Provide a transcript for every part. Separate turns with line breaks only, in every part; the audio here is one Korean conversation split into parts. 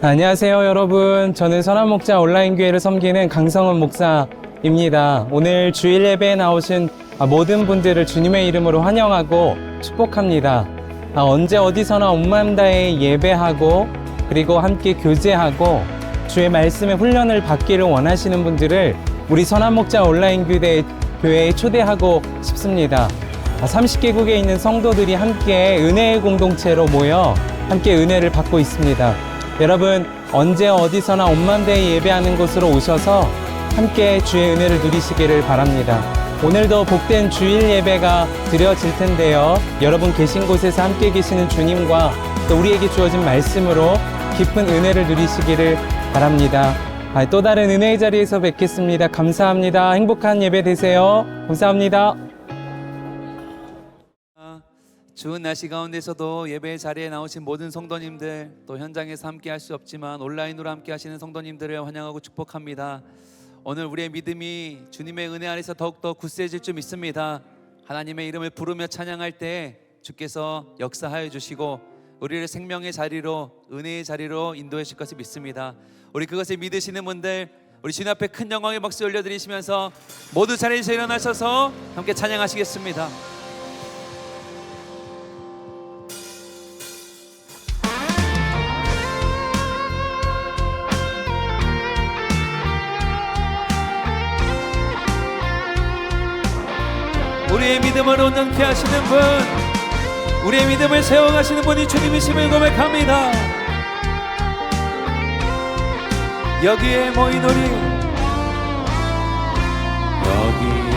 안녕하세요 여러분, 저는 선한목자 온라인교회를 섬기는 강성훈 목사입니다. 오늘 주일 예배에 나오신 모든 분들을 주님의 이름으로 환영하고 축복합니다. 언제 어디서나 온 마음 다해 예배하고 그리고 함께 교제하고 주의 말씀의 훈련을 받기를 원하시는 분들을 우리 선한목자 온라인교회에 초대하고 싶습니다. 30개국에 있는 성도들이 함께 은혜의 공동체로 모여 함께 은혜를 받고 있습니다. 여러분, 언제 어디서나 온 마음 다해 예배하는 곳으로 오셔서 함께 주의 은혜를 누리시기를 바랍니다. 오늘도 복된 주일 예배가 드려질 텐데요. 여러분 계신 곳에서 함께 계시는 주님과 또 우리에게 주어진 말씀으로 깊은 은혜를 누리시기를 바랍니다. 또 다른 은혜의 자리에서 뵙겠습니다. 감사합니다. 행복한 예배 되세요. 감사합니다.
좋은 날씨 가운데서도 예배 자리에 나오신 모든 성도님들, 또 현장에서 함께 할 수 없지만 온라인으로 함께 하시는 성도님들을 환영하고 축복합니다. 오늘 우리의 믿음이 주님의 은혜 안에서 더욱더 굳세질 줄 믿습니다. 하나님의 이름을 부르며 찬양할 때 주께서 역사하여 주시고 우리를 생명의 자리로, 은혜의 자리로 인도해 주실 것을 믿습니다. 우리 그것을 믿으시는 분들, 우리 주님 앞에 큰 영광의 박수 올려드리시면서 모두 자리에서 일어나셔서 함께 찬양하시겠습니다. 우리의 믿음을 온전케 하시는 분, 우리의 믿음을 세워가시는 분이 주님이심을 고백합니다. 여기에 모인 우리, 여기에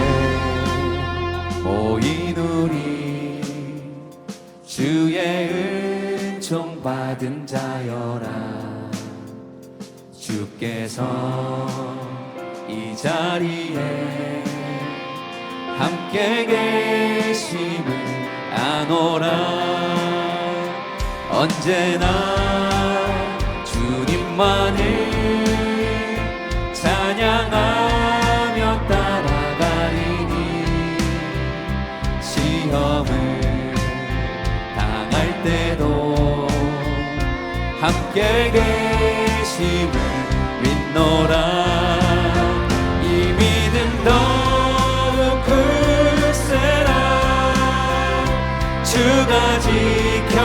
모인 우리, 주의 은총 받은 자여라. 주께서 이 자리에 함께 계심을 아노라. 언제나 주님만을 찬양하며 따라가리니 시험을 당할 때도 함께 계심을 믿노라. 이 믿음 더욱 굳세라. 주가 지켜주신다.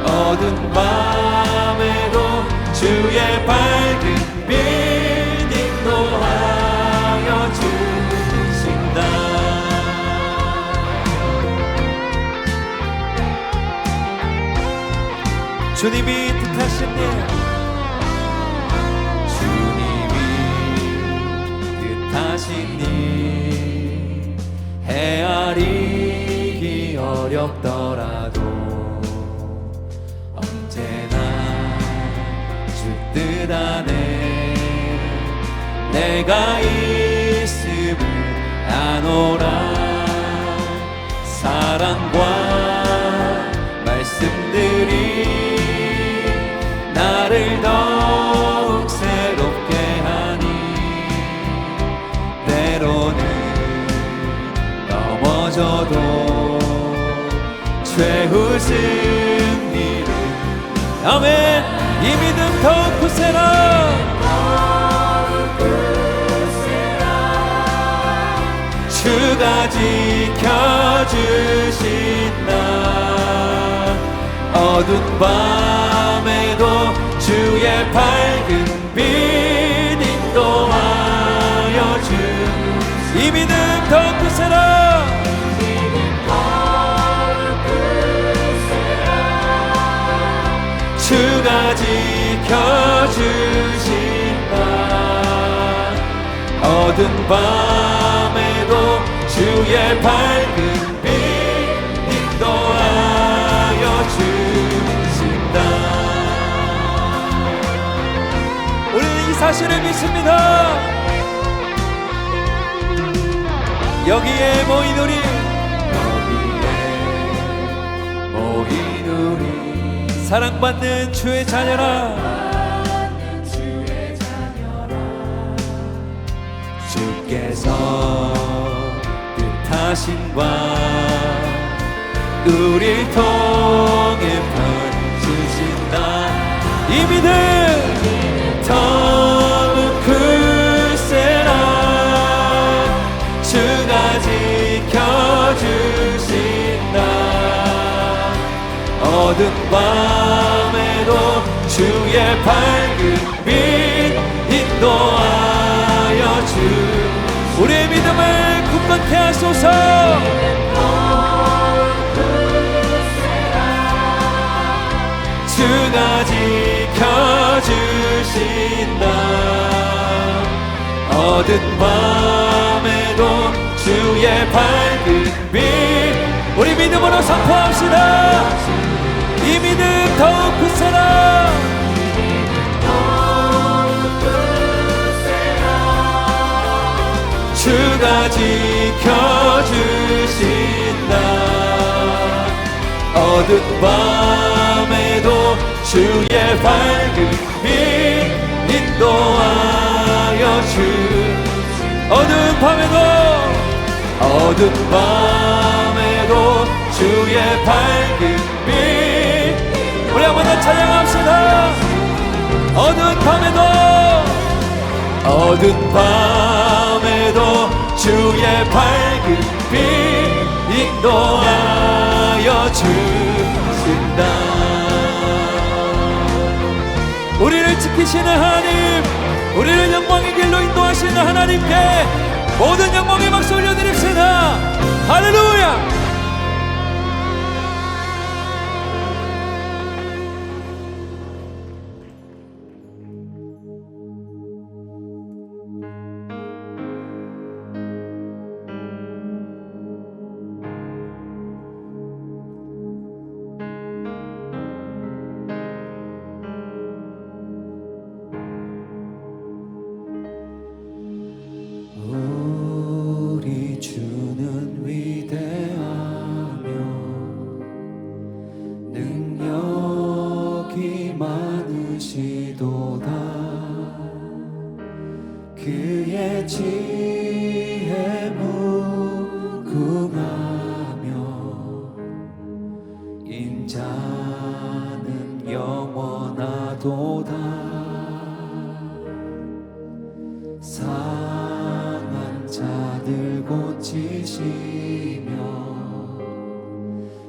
어두운 밤에도 주의 밝은 빛 인도하여 주신다. 주님이 뜻하신 일, 주님이 뜻하신 일 헤아리기 어렵더라도 언제나 주 뜻 안에 내가 있음을 아노라. 사랑과 말씀들이 나를 더욱 새롭게 하니 때로는 넘어져도 최후 승리를. 아멘. 이 믿음 더욱 굳세라. 주가 지켜주신다. 어두운 밤에도 주의 밝은 빛 인도하여 주. 이 믿음 더욱 굳세라. 주가 지켜주신다. 어두운 밤에도 주의 밝은 빛 인도하여 주신다. 우리는 이 사실을 믿습니다. 여기에 모인 우리, 여기에 모인 우리, 사랑받는 주의 자녀라. 주께서 뜻하신 바 우릴 통해 어두운 밤에도 주의 밝은 빛 인도하여 주 우리의 믿음을 굳건케 하소서. 주가 지켜주신다. 어두운 밤에도 주의 밝은 빛 우리 믿음으로 선포합시다. 이 믿음 더욱 굳세라. 주가 지켜주신다. 어두운 밤에도 주의 밝은 빛 인도하여 주 어두운 밤에도 주의 밝은 빛 우리 한번 더 찬양합시다. 어두운 밤에도 주의 밝은 빛 인도하여 주신다. 우리를 지키시는 하나님, 우리를 영광의 길로 인도하시는 하나님께 모든 영광의 박수 올려드립시다. 할렐루야. 우리 주는 위대하며 능력이 많으시도다. 그의 지혜 무궁하며 인자는 영원하도다. 상한 자들 고치시며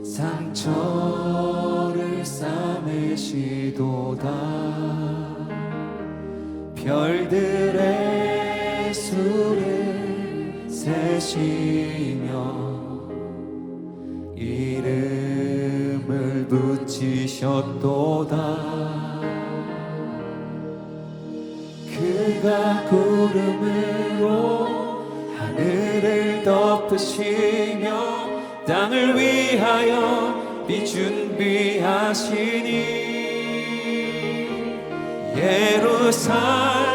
상처를 싸매시도다. 별들의 수를 세시며 이름을 붙이셨도다. 그가 구름으로 하늘을 덮으시며 땅을 위하여 빛 준비하시니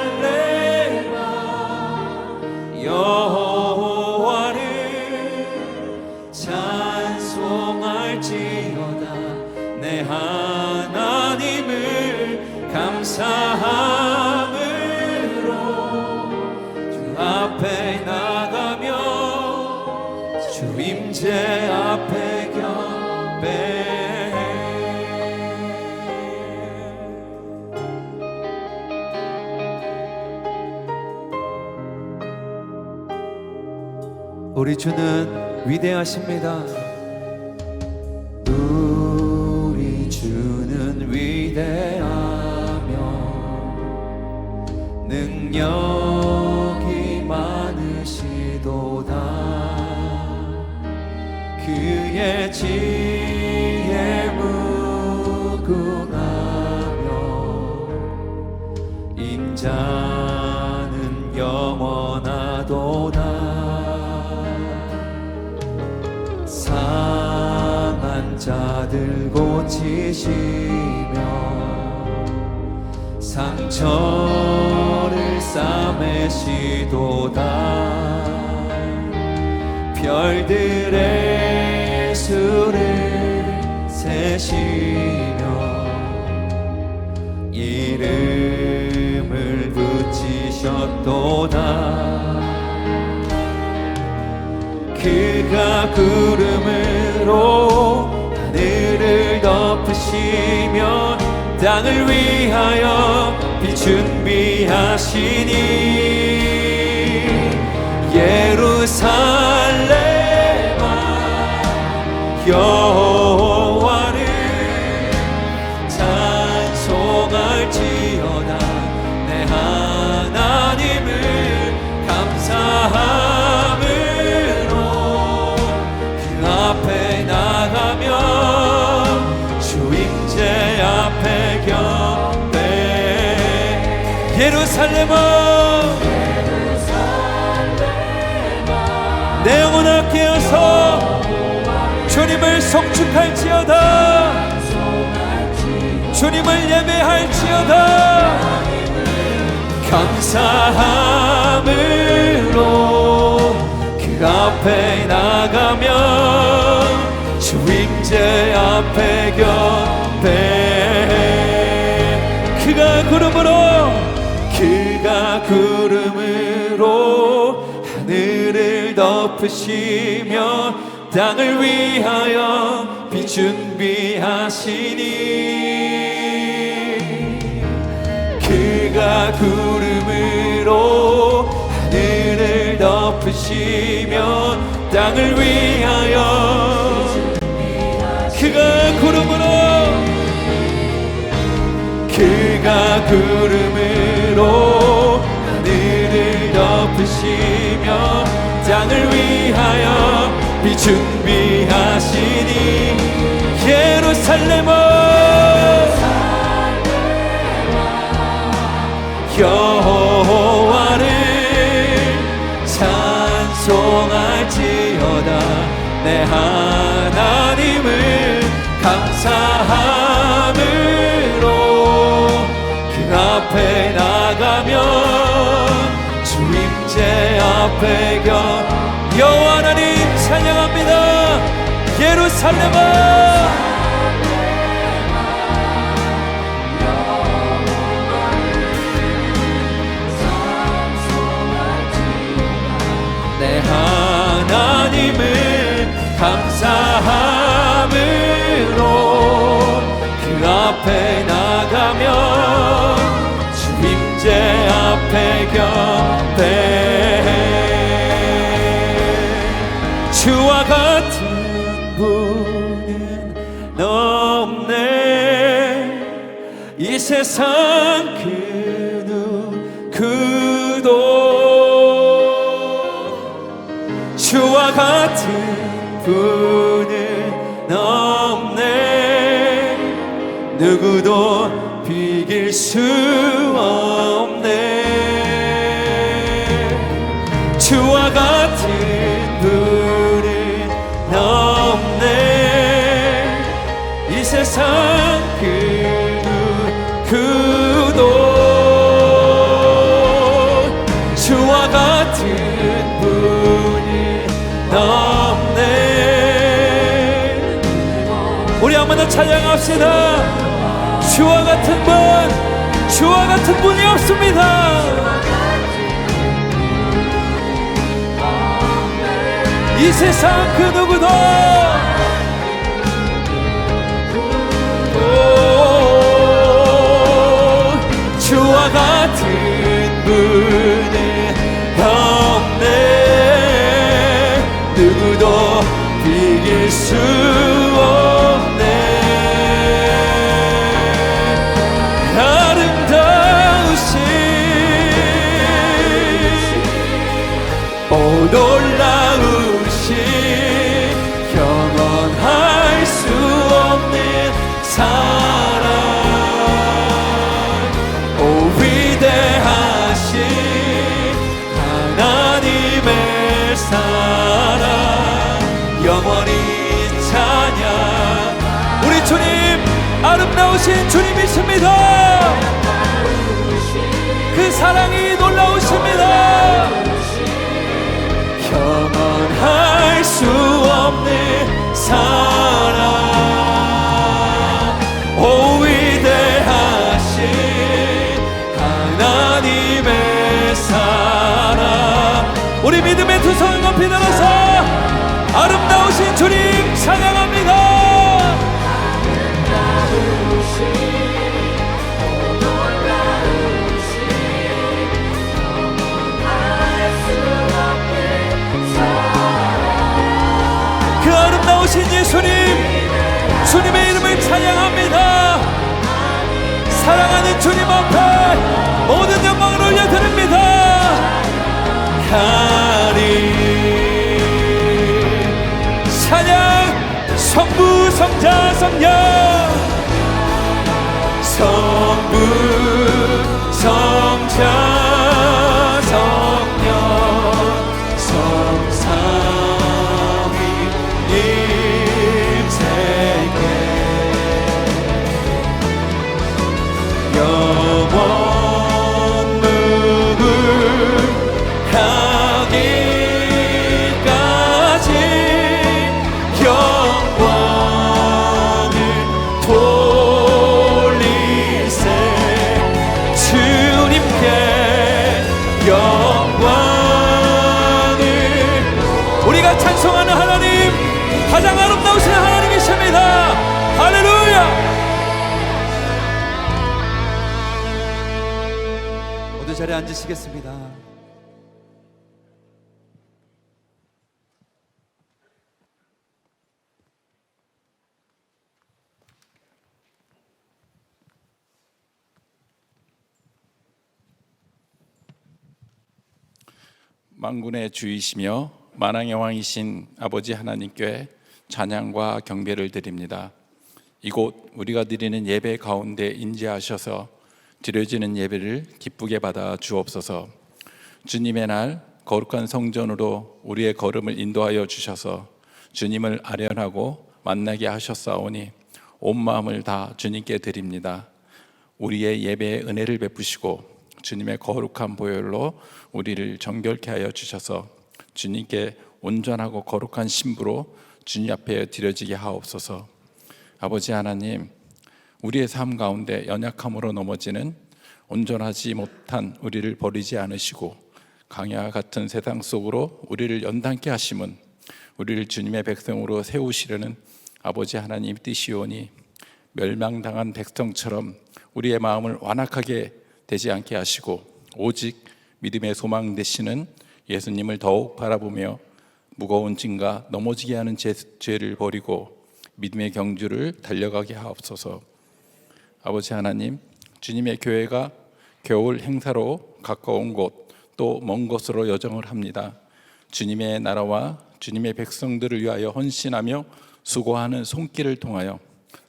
예루살렘아 여호와를 찬송할지어다. 내 하나님을 감사함으로 주 앞에 나가며 주 임재 앞에 경배해. 우리 주는 위대하십니다. 우리 주는 위대하며 능력이 많으시도다. 그의 지혜 무궁하며 인자는 영원하도다. 상한 자들 고치시며 상처를 싸매시도다. 별들의 수를 세시며 이름을 붙이셨도다. 그가 구름으로 하늘을 덮으시며 땅을 위하여 빛 준비하시니 예루살렘아 여호와를 예루살렘아 내 영혼아 깨어서 주님을 송축할지어다. 주님을 예배할지어다. 감사함으로 그 앞에 나가면 주임제 앞에 격배해. 그가 구름으로 하늘을 덮으시며 땅을 위하여 비 준비하시니. 그가 구름으로 하늘을 덮으시며 땅을 위하여. 그가 구름으로 하늘을 덮으시며 땅을 위하여 비 준비하시니. 예루살렘아 여호와를 찬송할지어다. 내 하나님을 감사함으로 그 앞에 나가면 주임제 앞에 여호와 하나님 찬양합니다. 예루살렘아 내 하나님을 감사함으로 그 앞에 나가면 주임제 앞에 격배해. 주와 같은 분은 없네. 이 세상 그 누구도 주와 같은 분은 없네. 누구도 비길 수 없네. 주와 같은 분은 없네. 이 세상 그 누구도 주와 같은 분은 없네. 우리 한 번 더 찬양합시다. 주와 같은 분, 주와 같은 분이 없습니다. 이 세상 그 누구도 주와 같은 분은 없네. 누구도 비길 수 없네. 아름다우신 오 놀라우신 영원할 수 없는 사랑. 오 위대하신 하나님의 사랑 영원히 찬양. 우리 주님 아름다우신 주님이십니다. 그 사랑이 놀라우십니다. 영원할 수 없는 사랑. 오 위대하신 하나님의 사랑. 우리 믿음의 두 손을 높이 들어서 아름다우신 주님 찬양합니다. 그 아름다우신 예수님, 주님의 이름을 찬양합니다. 사랑하는 주님 앞에 모든 영광을 올려드립니다. 하리 찬양 성부 성자 성령 성부 성자 자리에 앉으시겠습니다.
만군의 주이시며 만왕의 왕이신 아버지 하나님께 찬양과 경배를 드립니다. 이곳 우리가 드리는 예배 가운데 인재하셔서 드려지는 예배를 기쁘게 받아 주옵소서. 주님의 날 거룩한 성전으로 우리의 걸음을 인도하여 주셔서 주님을 아련하고 만나게 하셨사오니 온 마음을 다 주님께 드립니다. 우리의 예배에 은혜를 베푸시고 주님의 거룩한 보혈로 우리를 정결케 하여 주셔서 주님께 온전하고 거룩한 신부로 주님 앞에 드려지게 하옵소서. 아버지 하나님, 우리의 삶 가운데 연약함으로 넘어지는 온전하지 못한 우리를 버리지 않으시고 강야와 같은 세상 속으로 우리를 연단케 하심은 우리를 주님의 백성으로 세우시려는 아버지 하나님 뜻이오니 멸망당한 백성처럼 우리의 마음을 완악하게 되지 않게 하시고 오직 믿음의 소망 되시는 예수님을 더욱 바라보며 무거운 짐과 넘어지게 하는 죄를 버리고 믿음의 경주를 달려가게 하옵소서. 아버지 하나님, 주님의 교회가 겨울 행사로 가까운 곳 또 먼 곳으로 여정을 합니다. 주님의 나라와 주님의 백성들을 위하여 헌신하며 수고하는 손길을 통하여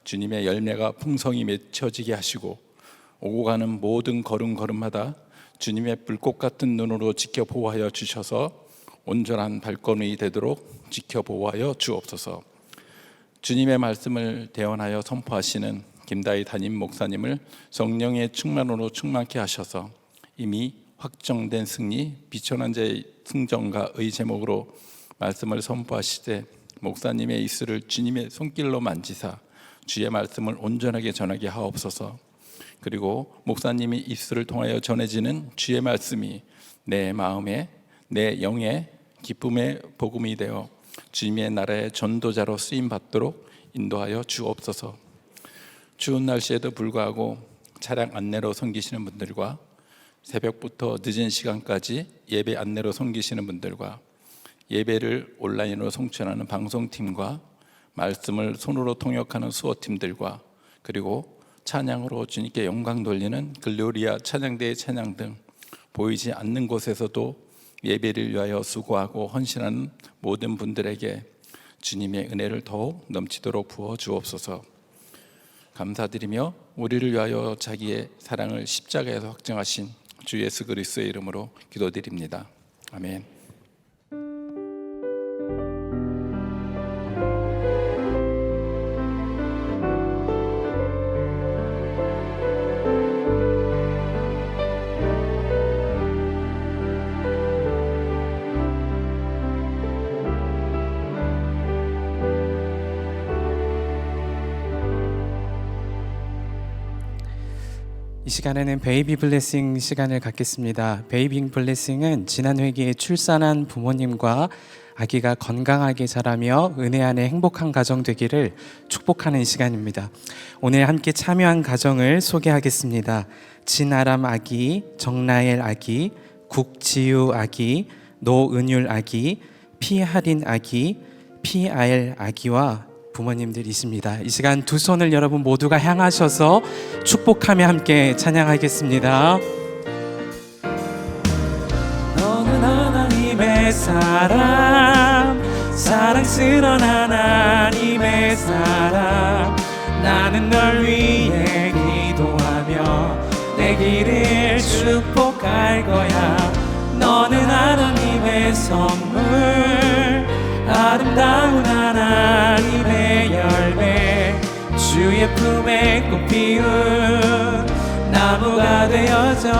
주님의 열매가 풍성히 맺혀지게 하시고 오고 가는 모든 걸음걸음마다 주님의 불꽃 같은 눈으로 지켜보호하여 주셔서 온전한 발걸음이 되도록 지켜보호하여 주옵소서. 주님의 말씀을 대언하여 선포하시는 김다희 담임 목사님을 성령의 충만으로 충만케 하셔서 이미 확정된 승리, 비천한 자의 승전가의 제목으로 말씀을 선포하시되 목사님의 입술을 주님의 손길로 만지사 주의 말씀을 온전하게 전하게 하옵소서. 그리고 목사님이 입술을 통하여 전해지는 주의 말씀이 내 마음에 내 영에 기쁨의 복음이 되어 주님의 나라의 전도자로 쓰임 받도록 인도하여 주옵소서. 추운 날씨에도 불구하고 차량 안내로 섬기시는 분들과 새벽부터 늦은 시간까지 예배 안내로 섬기시는 분들과 예배를 온라인으로 송출하는 방송팀과 말씀을 손으로 통역하는 수호팀들과 그리고 찬양으로 주님께 영광 돌리는 글로리아 찬양대의 찬양 등 보이지 않는 곳에서도 예배를 위하여 수고하고 헌신하는 모든 분들에게 주님의 은혜를 더욱 넘치도록 부어 주옵소서. 감사드리며 우리를 위하여 자기의 사랑을 십자가에서 확증하신 주 예수 그리스도의 이름으로 기도드립니다. 아멘.
이 시간에는 베이비 블레싱 시간을 갖겠습니다. 베이비 블레싱은 지난 회기에 출산한 부모님과 아기가 건강하게 자라며 은혜 안에 행복한 가정 되기를 축복하는 시간입니다. 오늘 함께 참여한 가정을 소개하겠습니다. 진아람 아기, 정나엘 아기, 국지유 아기, 노은율 아기, 피하린 아기, 피아엘 아기와 부모님들이십니다. 이 시간 두 손을 여러분 모두가 향하셔서 축복하며 함께 찬양하겠습니다. 너는 하나님의 사람, 사랑스러운 하나님의 사람. 나는 널 위해 기도하며 내 길을 축복할 거야. 너는 하나님의 선물, 아름다운 하나님의 열매, 주의 품에 꽃 피운 나무가 되어줘.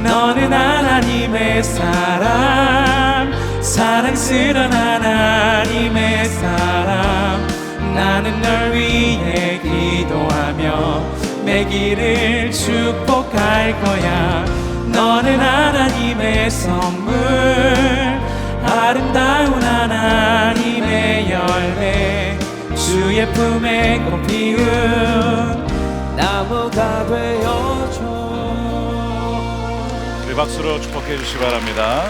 너는 하나님의 사람, 사랑스러운 하나님의 사람. 나는 널 위해 기도하며 내 길을 축복할 거야. 너는 하나님의 선물, 아름다운 하나님의 열매, 주의 품에 꽃 피운 나무가 되어줘.
박수로 축복해 주시기 바랍니다.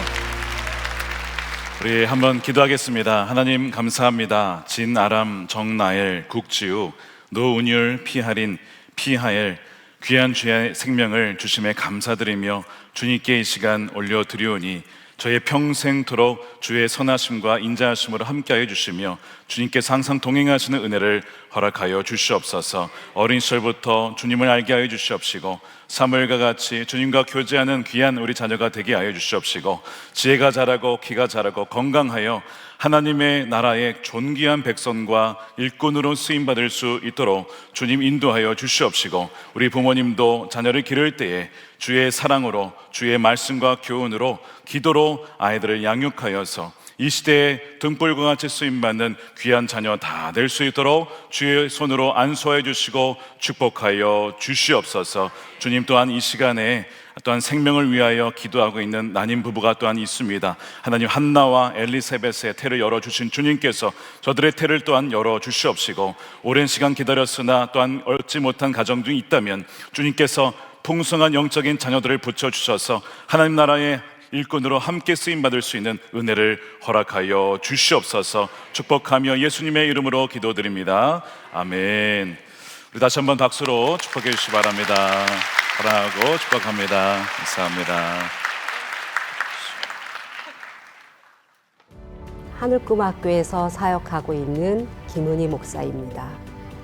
우리 한번 기도하겠습니다. 하나님 감사합니다. 진아람, 정나엘, 국지우, 노운율, 피하린, 피하엘 귀한 주의 생명을 주심에 감사드리며 주님께 이 시간 올려드리오니 저의 평생토록 주의 선하심과 인자하심으로 함께하여 주시며 주님께서 항상 동행하시는 은혜를 허락하여 주시옵소서. 어린 시절부터 주님을 알게 하여 주시옵시고 사무엘과 같이 주님과 교제하는 귀한 우리 자녀가 되게 하여 주시옵시고 지혜가 자라고 키가 자라고 건강하여 하나님의 나라의 존귀한 백성과 일꾼으로 쓰임받을 수 있도록 주님 인도하여 주시옵시고 우리 부모님도 자녀를 기를 때에 주의 사랑으로 주의 말씀과 교훈으로 기도로 아이들을 양육하여서 이 시대에 등불과 같이 쓰임받는 귀한 자녀 다 될 수 있도록 주의 손으로 안수하여 주시고 축복하여 주시옵소서. 주님 또한 이 시간에 또한 생명을 위하여 기도하고 있는 난임 부부가 또한 있습니다. 하나님 한나와 엘리사벳의 태를 열어주신 주님께서 저들의 태를 또한 열어주시옵시고 오랜 시간 기다렸으나 또한 얻지 못한 가정 중에 있다면 주님께서 풍성한 영적인 자녀들을 붙여주셔서 하나님 나라의 일꾼으로 함께 쓰임받을 수 있는 은혜를 허락하여 주시옵소서. 축복하며 예수님의 이름으로 기도드립니다. 아멘. 우리 다시 한번 박수로 축복해 주시기 바랍니다. 사랑하고 축복합니다. 감사합니다.
하늘꿈학교에서 사역하고 있는 김은희 목사입니다.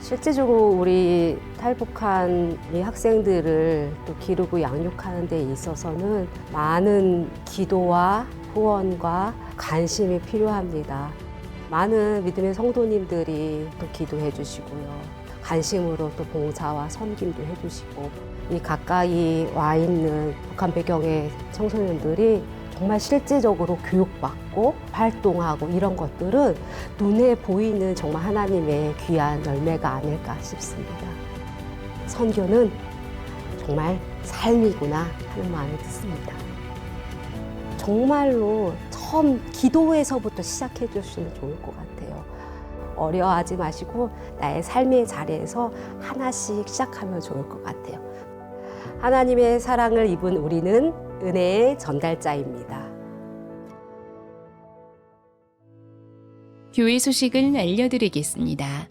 실제적으로 우리 탈북한 이 학생들을 또 기르고 양육하는 데 있어서는 많은 기도와 후원과 관심이 필요합니다. 많은 믿음의 성도님들이 또 기도해 주시고요. 관심으로 또 봉사와 섬김도 해 주시고 이 가까이 와 있는 북한 배경의 청소년들이 정말 실제적으로 교육받고 활동하고 이런 것들은 눈에 보이는 정말 하나님의 귀한 열매가 아닐까 싶습니다. 선교는 정말 삶이구나 하는 마음이 듭니다. 정말로 처음 기도에서부터 시작해 주시면 좋을 것 같아요. 어려워하지 마시고 나의 삶의 자리에서 하나씩 시작하면 좋을 것 같아요. 하나님의 사랑을 입은 우리는 은혜의 전달자입니다.
교회 소식을 알려드리겠습니다.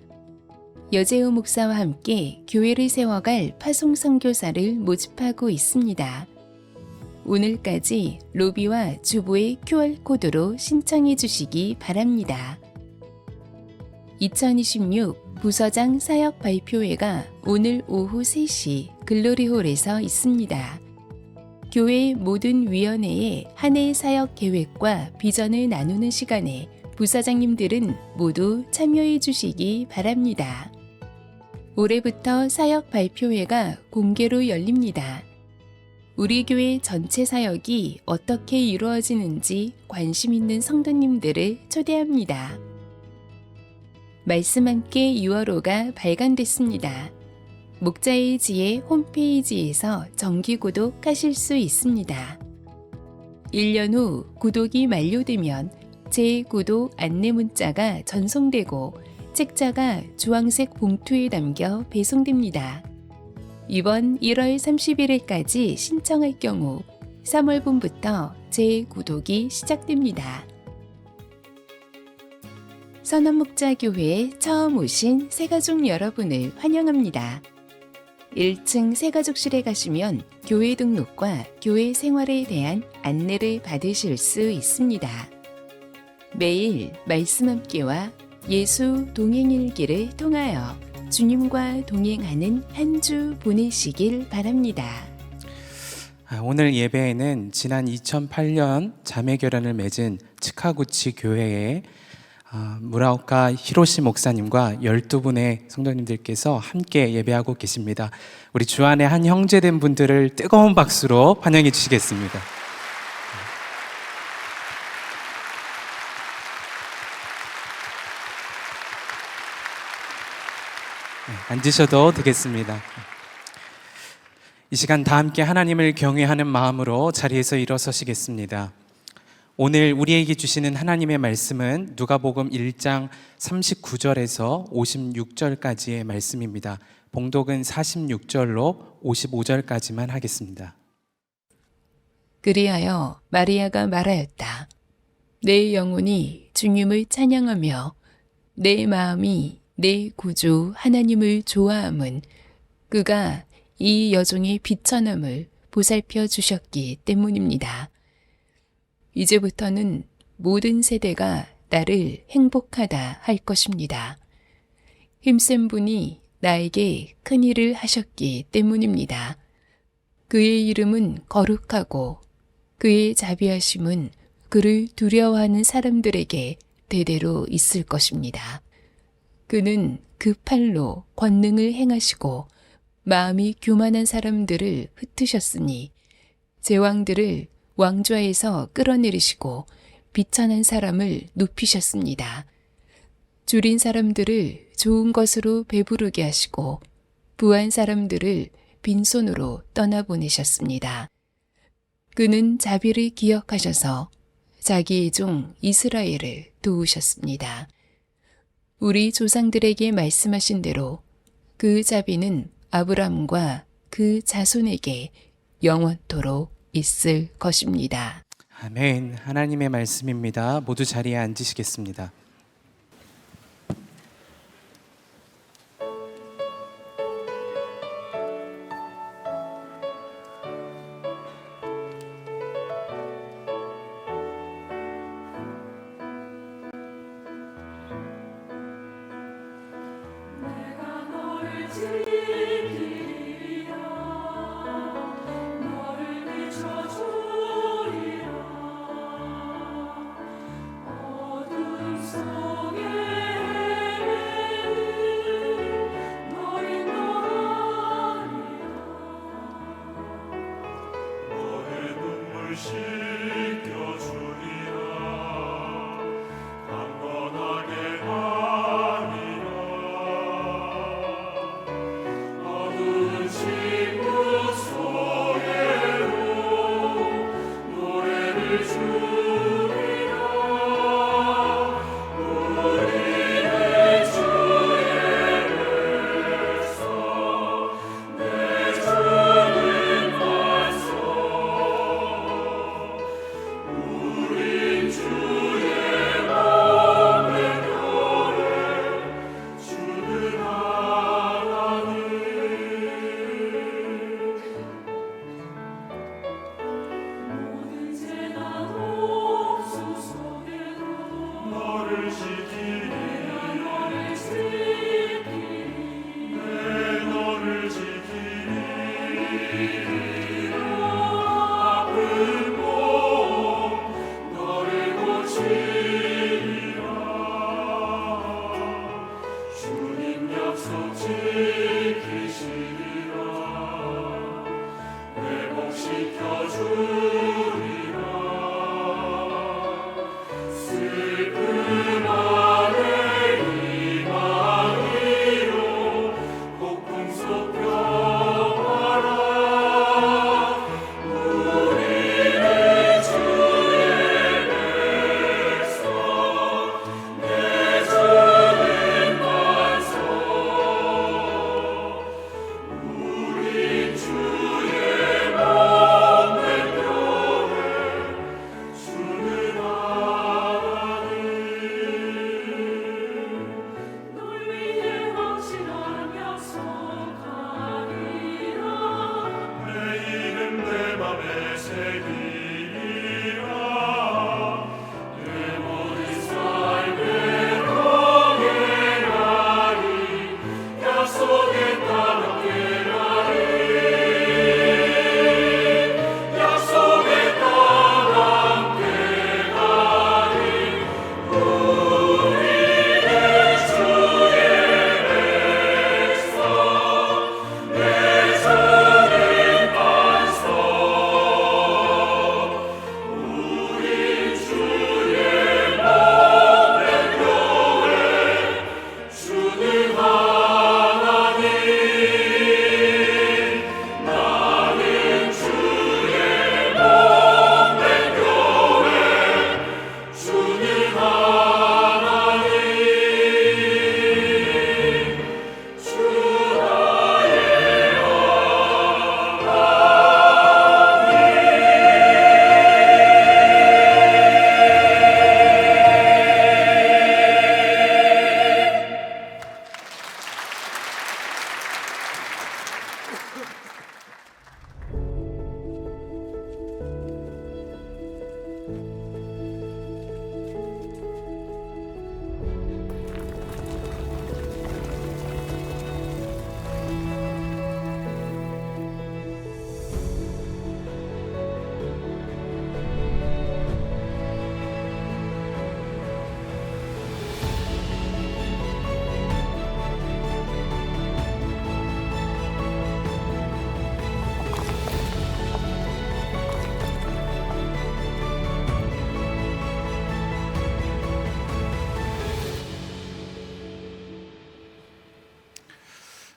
여재우 목사와 함께 교회를 세워갈 파송 선교사를 모집하고 있습니다. 오늘까지 로비와 주보의 QR코드로 신청해 주시기 바랍니다. 2026 부서장 사역 발표회가 오늘 오후 3시 글로리홀에서 있습니다. 교회 모든 위원회의 한 해 사역 계획과 비전을 나누는 시간에 부사장님들은 모두 참여해 주시기 바랍니다. 올해부터 사역 발표회가 공개로 열립니다. 우리 교회 전체 사역이 어떻게 이루어지는지 관심 있는 성도님들을 초대합니다. 말씀 함께 6월호가 발간됐습니다. 목자의 지혜 홈페이지에서 정기 구독하실 수 있습니다. 1년 후 구독이 만료되면 재구독 안내 문자가 전송되고 책자가 주황색 봉투에 담겨 배송됩니다. 이번 1월 31일까지 신청할 경우 3월분부터 재구독이 시작됩니다. 선원목자교회에 처음 오신 새가족 여러분을 환영합니다. 1층 새가족실에 가시면 교회 등록과 교회 생활에 대한 안내를 받으실 수 있습니다. 매일 말씀 함께와 예수 동행일기를 통하여 주님과 동행하는 한 주 보내시길 바랍니다.
오늘 예배에는 지난 2008년 자매결연을 맺은 치카구치 교회의 무라오카 히로시 목사님과 12분의 성도님들께서 함께 예배하고 계십니다. 우리 주 안에 한 형제된 분들을 뜨거운 박수로 환영해 주시겠습니다. 앉으셔도 되겠습니다. 이 시간 다 함께 하나님을 경외하는 마음으로 자리에서 일어서시겠습니다. 오늘 우리에게 주시는 하나님의 말씀은 누가복음 1장 39절에서 56절까지의 말씀입니다. 봉독은 46절로 55절까지만 하겠습니다.
그리하여 마리아가 말하였다. 내 영혼이 주님을 찬양하며 내 마음이 내 구주 하나님을 좋아함은 그가 이 여종의 비천함을 보살펴 주셨기 때문입니다. 이제부터는 모든 세대가 나를 행복하다 할 것입니다. 힘센 분이 나에게 큰 일을 하셨기 때문입니다. 그의 이름은 거룩하고 그의 자비하심은 그를 두려워하는 사람들에게 대대로 있을 것입니다. 그는 그 팔로 권능을 행하시고 마음이 교만한 사람들을 흩으셨으니 제왕들을 왕좌에서 끌어내리시고 비천한 사람을 높이셨습니다. 줄인 사람들을 좋은 것으로 배부르게 하시고 부한 사람들을 빈손으로 떠나보내셨습니다. 그는 자비를 기억하셔서 자기의 종 이스라엘을 도우셨습니다. 우리 조상들에게 말씀하신 대로 그 자비는 아브람과 그 자손에게 영원토록 있을 것입니다.
아멘. 하나님의 말씀입니다. 모두 자리에 앉으시겠습니다.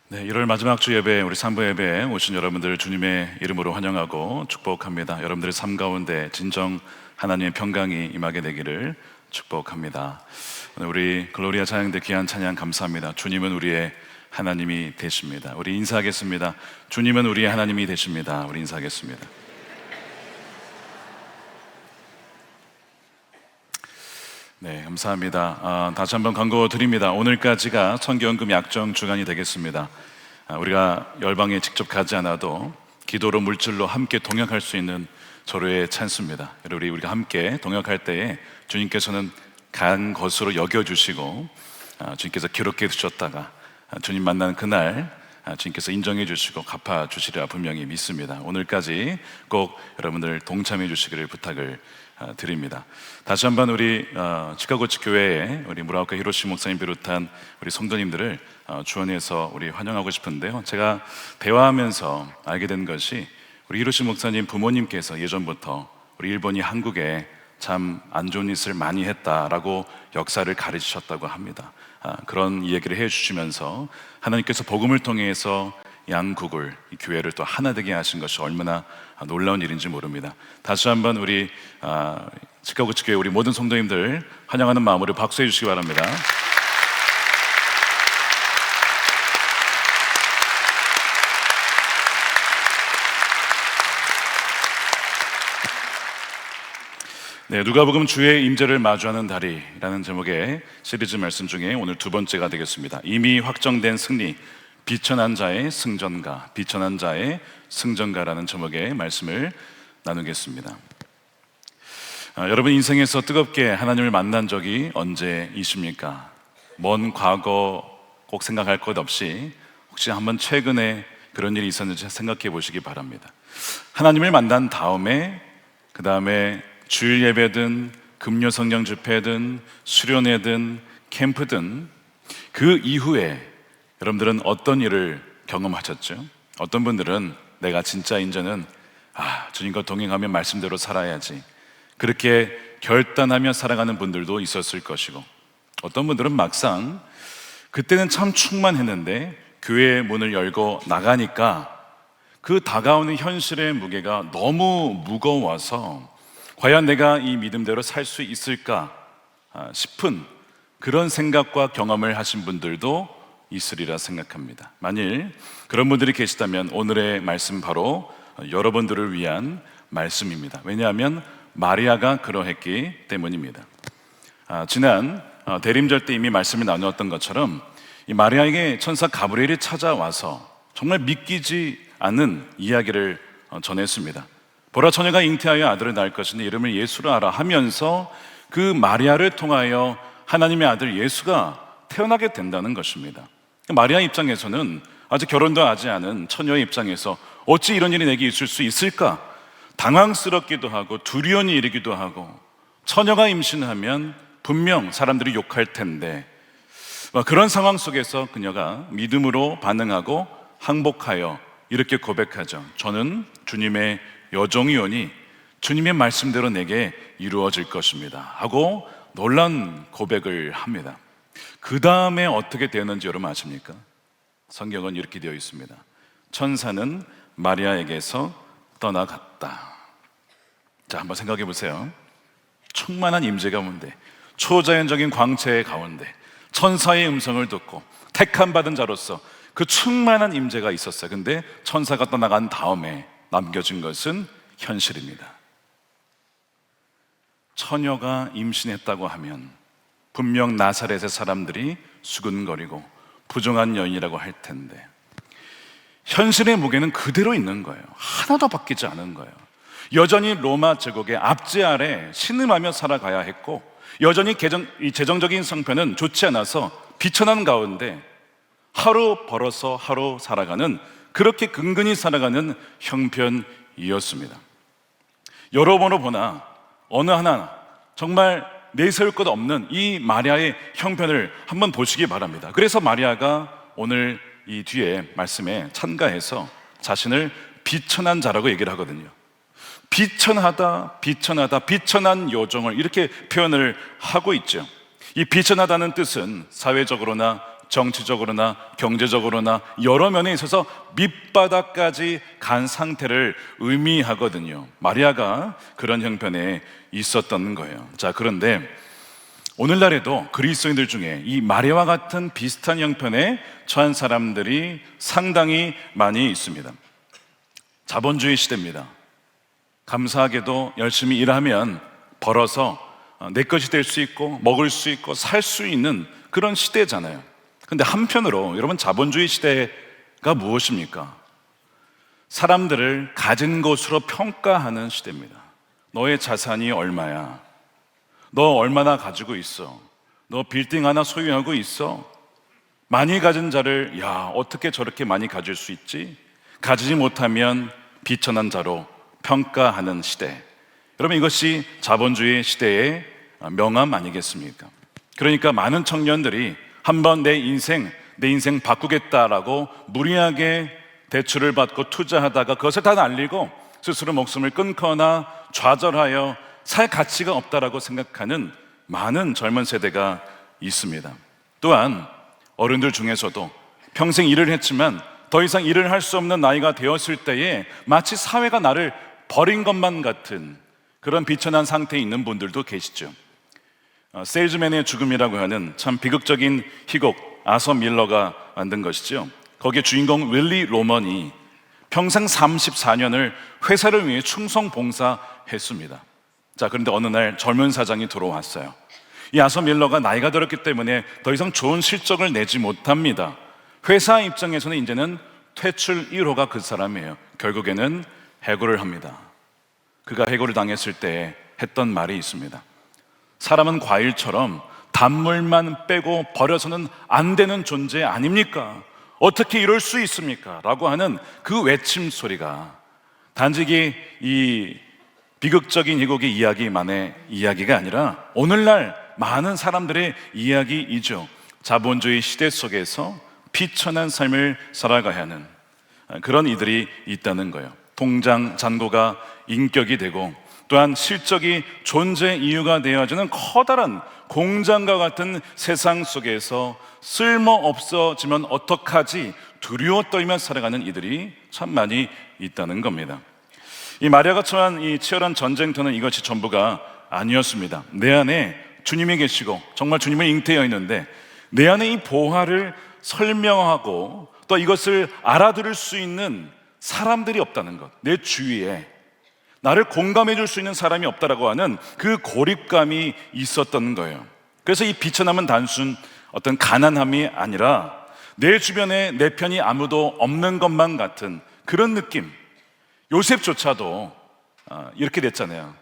네, 1월 마지막 주 예배, 우리 3부 예배에 오신 여러분들 주님의 이름으로 환영하고 축복합니다. 여러분들의 삶 가운데 진정 하나님의 평강이 임하게 되기를 축복합니다. 오늘 우리 글로리아 찬양대 귀한 찬양 감사합니다. 주님은 우리의 하나님이 되십니다. 우리 인사하겠습니다. 주님은 우리의 하나님이 되십니다. 우리 인사하겠습니다. 네, 감사합니다. 다시 한번 광고 드립니다. 오늘까지가 선교연금 약정 주간이 되겠습니다. 우리가 열방에 직접 가지 않아도 기도로 물질로 함께 동역할 수 있는 절호의 찬스입니다. 우리가 함께 동역할 때에 주님께서는 간 것으로 여겨주시고 주님께서 기록해 두셨다가 주님 만나는 그날 주님께서 인정해 주시고 갚아 주시리라 분명히 믿습니다. 오늘까지 꼭 여러분들 동참해 주시기를 부탁을 드립니다. 다시 한번 우리 시카고치 교회에 우리 무라오카 히로시 목사님 비롯한 우리 성도님들을 주원해서 우리 환영하고 싶은데요. 제가 대화하면서 알게 된 것이 우리 히로시 목사님 부모님께서 예전부터 우리 일본이 한국에 참 안 좋은 짓을 많이 했다라고 역사를 가르치셨다고 합니다. 그런 이야기를 해주시면서 하나님께서 복음을 통해서 양국을, 이 교회를 또 하나 되게 하신 것이 얼마나 놀라운 일인지 모릅니다. 다시 한번 우리 시카고치 교회 우리 모든 성도님들 환영하는 마음으로 박수해 주시기 바랍니다. 네, 누가복음 주의 임재를 마주하는 달이라는 제목의 시리즈 말씀 중에 오늘 두 번째가 되겠습니다. 이미 확정된 승리, 비천한 자의 승전가, 비천한 자의 승전가라는 제목의 말씀을 나누겠습니다. 여러분 인생에서 뜨겁게 하나님을 만난 적이 언제이십니까? 먼 과거 꼭 생각할 것 없이 혹시 한번 최근에 그런 일이 있었는지 생각해 보시기 바랍니다. 하나님을 만난 다음에 그 다음에 주일 예배든 금요 성령 집회든 수련회든 캠프든 그 이후에 여러분들은 어떤 일을 경험하셨죠? 어떤 분들은 내가 진짜 이제는 주님과 동행하며 말씀대로 살아야지 그렇게 결단하며 살아가는 분들도 있었을 것이고 어떤 분들은 막상 그때는 참 충만했는데 교회의 문을 열고 나가니까 그 다가오는 현실의 무게가 너무 무거워서 과연 내가 이 믿음대로 살 수 있을까 싶은 그런 생각과 경험을 하신 분들도 있으리라 생각합니다. 만일 그런 분들이 계시다면 오늘의 말씀 바로 여러분들을 위한 말씀입니다. 왜냐하면 마리아가 그러했기 때문입니다. 지난 대림절 때 이미 말씀을 나누었던 것처럼 이 마리아에게 천사 가브리엘이 찾아와서 정말 믿기지 않는 이야기를 전했습니다. 보라, 처녀가 잉태하여 아들을 낳을 것이니 이름을 예수로 하라 하면서 그 마리아를 통하여 하나님의 아들 예수가 태어나게 된다는 것입니다. 마리아 입장에서는 아직 결혼도 하지 않은 처녀의 입장에서 어찌 이런 일이 내게 있을 수 있을까? 당황스럽기도 하고 두려운 일이기도 하고 처녀가 임신하면 분명 사람들이 욕할 텐데 그런 상황 속에서 그녀가 믿음으로 반응하고 항복하여 이렇게 고백하죠. 저는 주님의 여종이오니 주님의 말씀대로 내게 이루어질 것입니다 하고 놀란 고백을 합니다. 그 다음에 어떻게 되었는지 여러분 아십니까? 성경은 이렇게 되어 있습니다. 천사는 마리아에게서 떠나갔다. 자, 한번 생각해 보세요. 충만한 임재 가운데, 초자연적인 광채의 가운데 천사의 음성을 듣고 택함 받은 자로서 그 충만한 임재가 있었어요. 근데 천사가 떠나간 다음에 남겨진 것은 현실입니다. 처녀가 임신했다고 하면 분명 나사렛의 사람들이 수근거리고 부정한 여인이라고 할 텐데 현실의 무게는 그대로 있는 거예요. 하나도 바뀌지 않은 거예요. 여전히 로마 제국의 압제 아래 신음하며 살아가야 했고 여전히 이 재정적인 상태는 좋지 않아서 비천한 가운데 하루 벌어서 하루 살아가는 그렇게 근근히 살아가는 형편이었습니다. 여러모로 보나 어느 하나 정말 내세울 것 없는 이 마리아의 형편을 한번 보시기 바랍니다. 그래서 마리아가 오늘 이 뒤에 말씀에 참가해서 자신을 비천한 자라고 얘기를 하거든요. 비천하다, 비천하다, 비천한 여종을 이렇게 표현을 하고 있죠. 이 비천하다는 뜻은 사회적으로나 정치적으로나 경제적으로나 여러 면에 있어서 밑바닥까지 간 상태를 의미하거든요. 마리아가 그런 형편에 있었던 거예요. 자, 그런데 오늘날에도 그리스도인들 중에 이 마리아와 같은 비슷한 형편에 처한 사람들이 상당히 많이 있습니다. 자본주의 시대입니다. 감사하게도 열심히 일하면 벌어서 내 것이 될 수 있고 먹을 수 있고 살 수 있는 그런 시대잖아요. 근데 한편으로 여러분, 자본주의 시대가 무엇입니까? 사람들을 가진 것으로 평가하는 시대입니다. 너의 자산이 얼마야? 너 얼마나 가지고 있어? 너 빌딩 하나 소유하고 있어? 많이 가진 자를 야, 어떻게 저렇게 많이 가질 수 있지? 가지지 못하면 비천한 자로 평가하는 시대. 여러분, 이것이 자본주의 시대의 명암 아니겠습니까? 그러니까 많은 청년들이 한번 내 인생 바꾸겠다라고 무리하게 대출을 받고 투자하다가 그것을 다 날리고 스스로 목숨을 끊거나 좌절하여 살 가치가 없다라고 생각하는 많은 젊은 세대가 있습니다. 또한 어른들 중에서도 평생 일을 했지만 더 이상 일을 할 수 없는 나이가 되었을 때에 마치 사회가 나를 버린 것만 같은 그런 비천한 상태에 있는 분들도 계시죠. 세일즈맨의 죽음이라고 하는 참 비극적인 희곡, 아서 밀러가 만든 것이죠. 거기에 주인공 윌리 로먼이 평생 34년을 회사를 위해 충성 봉사했습니다. 자, 그런데 어느 날 젊은 사장이 들어왔어요. 이 아서 밀러가 나이가 들었기 때문에 더 이상 좋은 실적을 내지 못합니다. 회사 입장에서는 이제는 퇴출 1호가 그 사람이에요. 결국에는 해고를 합니다. 그가 해고를 당했을 때 했던 말이 있습니다. 사람은 과일처럼 단물만 빼고 버려서는 안 되는 존재 아닙니까? 어떻게 이럴 수 있습니까? 라고 하는 그 외침 소리가 단지 이 비극적인 희곡의 이야기만의 이야기가 아니라 오늘날 많은 사람들의 이야기이죠. 자본주의 시대 속에서 비천한 삶을 살아가야 하는 그런 이들이 있다는 거예요. 통장 잔고가 인격이 되고 또한 실적이 존재 이유가 되어지는 커다란 공장과 같은 세상 속에서 쓸모없어지면 어떡하지 두려워 떨며 살아가는 이들이 참 많이 있다는 겁니다. 이 마리아가 처한 이 치열한 전쟁터는 이것이 전부가 아니었습니다. 내 안에 주님이 계시고 정말 주님을 잉태하여 있는데 내 안에 이 보화를 설명하고 또 이것을 알아들을 수 있는 사람들이 없다는 것, 내 주위에 나를 공감해 줄 수 있는 사람이 없다라고 하는 그 고립감이 있었던 거예요. 그래서 이 비천함은 단순 어떤 가난함이 아니라 내 주변에 내 편이 아무도 없는 것만 같은 그런 느낌. 요셉조차도 이렇게 됐잖아요.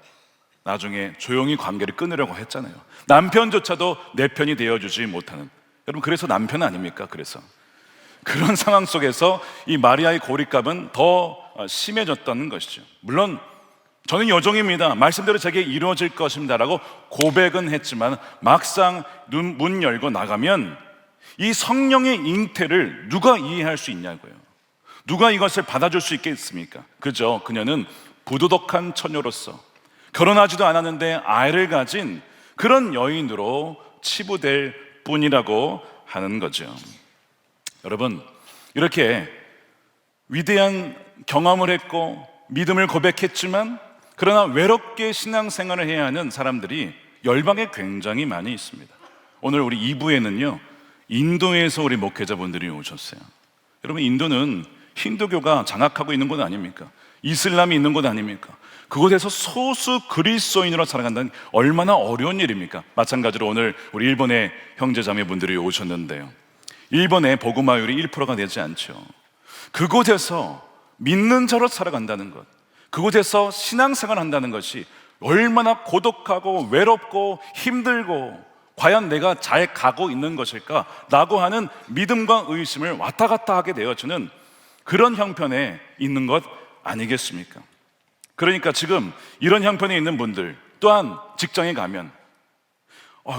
나중에 조용히 관계를 끊으려고 했잖아요. 남편조차도 내 편이 되어주지 못하는. 여러분, 그래서 남편 아닙니까? 그래서 그런 상황 속에서 이 마리아의 고립감은 더 심해졌다는 것이죠. 물론 저는 여종입니다, 말씀대로 제게 이루어질 것입니다 라고 고백은 했지만 막상 문 열고 나가면 이 성령의 잉태를 누가 이해할 수 있냐고요. 누가 이것을 받아줄 수 있겠습니까? 그저 그녀는 부도덕한 처녀로서 결혼하지도 않았는데 아이를 가진 그런 여인으로 치부될 뿐이라고 하는 거죠. 여러분, 이렇게 위대한 경험을 했고 믿음을 고백했지만 그러나 외롭게 신앙생활을 해야 하는 사람들이 열방에 굉장히 많이 있습니다. 오늘 우리 2부에는요 인도에서 우리 목회자분들이 오셨어요. 여러분, 인도는 힌두교가 장악하고 있는 곳 아닙니까? 이슬람이 있는 곳 아닙니까? 그곳에서 소수 그리스도인으로 살아간다는 얼마나 어려운 일입니까? 마찬가지로 오늘 우리 일본의 형제자매분들이 오셨는데요, 일본의 복음화율이 1%가 되지 않죠. 그곳에서 믿는 자로 살아간다는 것, 그곳에서 신앙생활을 한다는 것이 얼마나 고독하고 외롭고 힘들고 과연 내가 잘 가고 있는 것일까? 라고 하는 믿음과 의심을 왔다 갔다 하게 되어지는 그런 형편에 있는 것 아니겠습니까? 그러니까 지금 이런 형편에 있는 분들, 또한 직장에 가면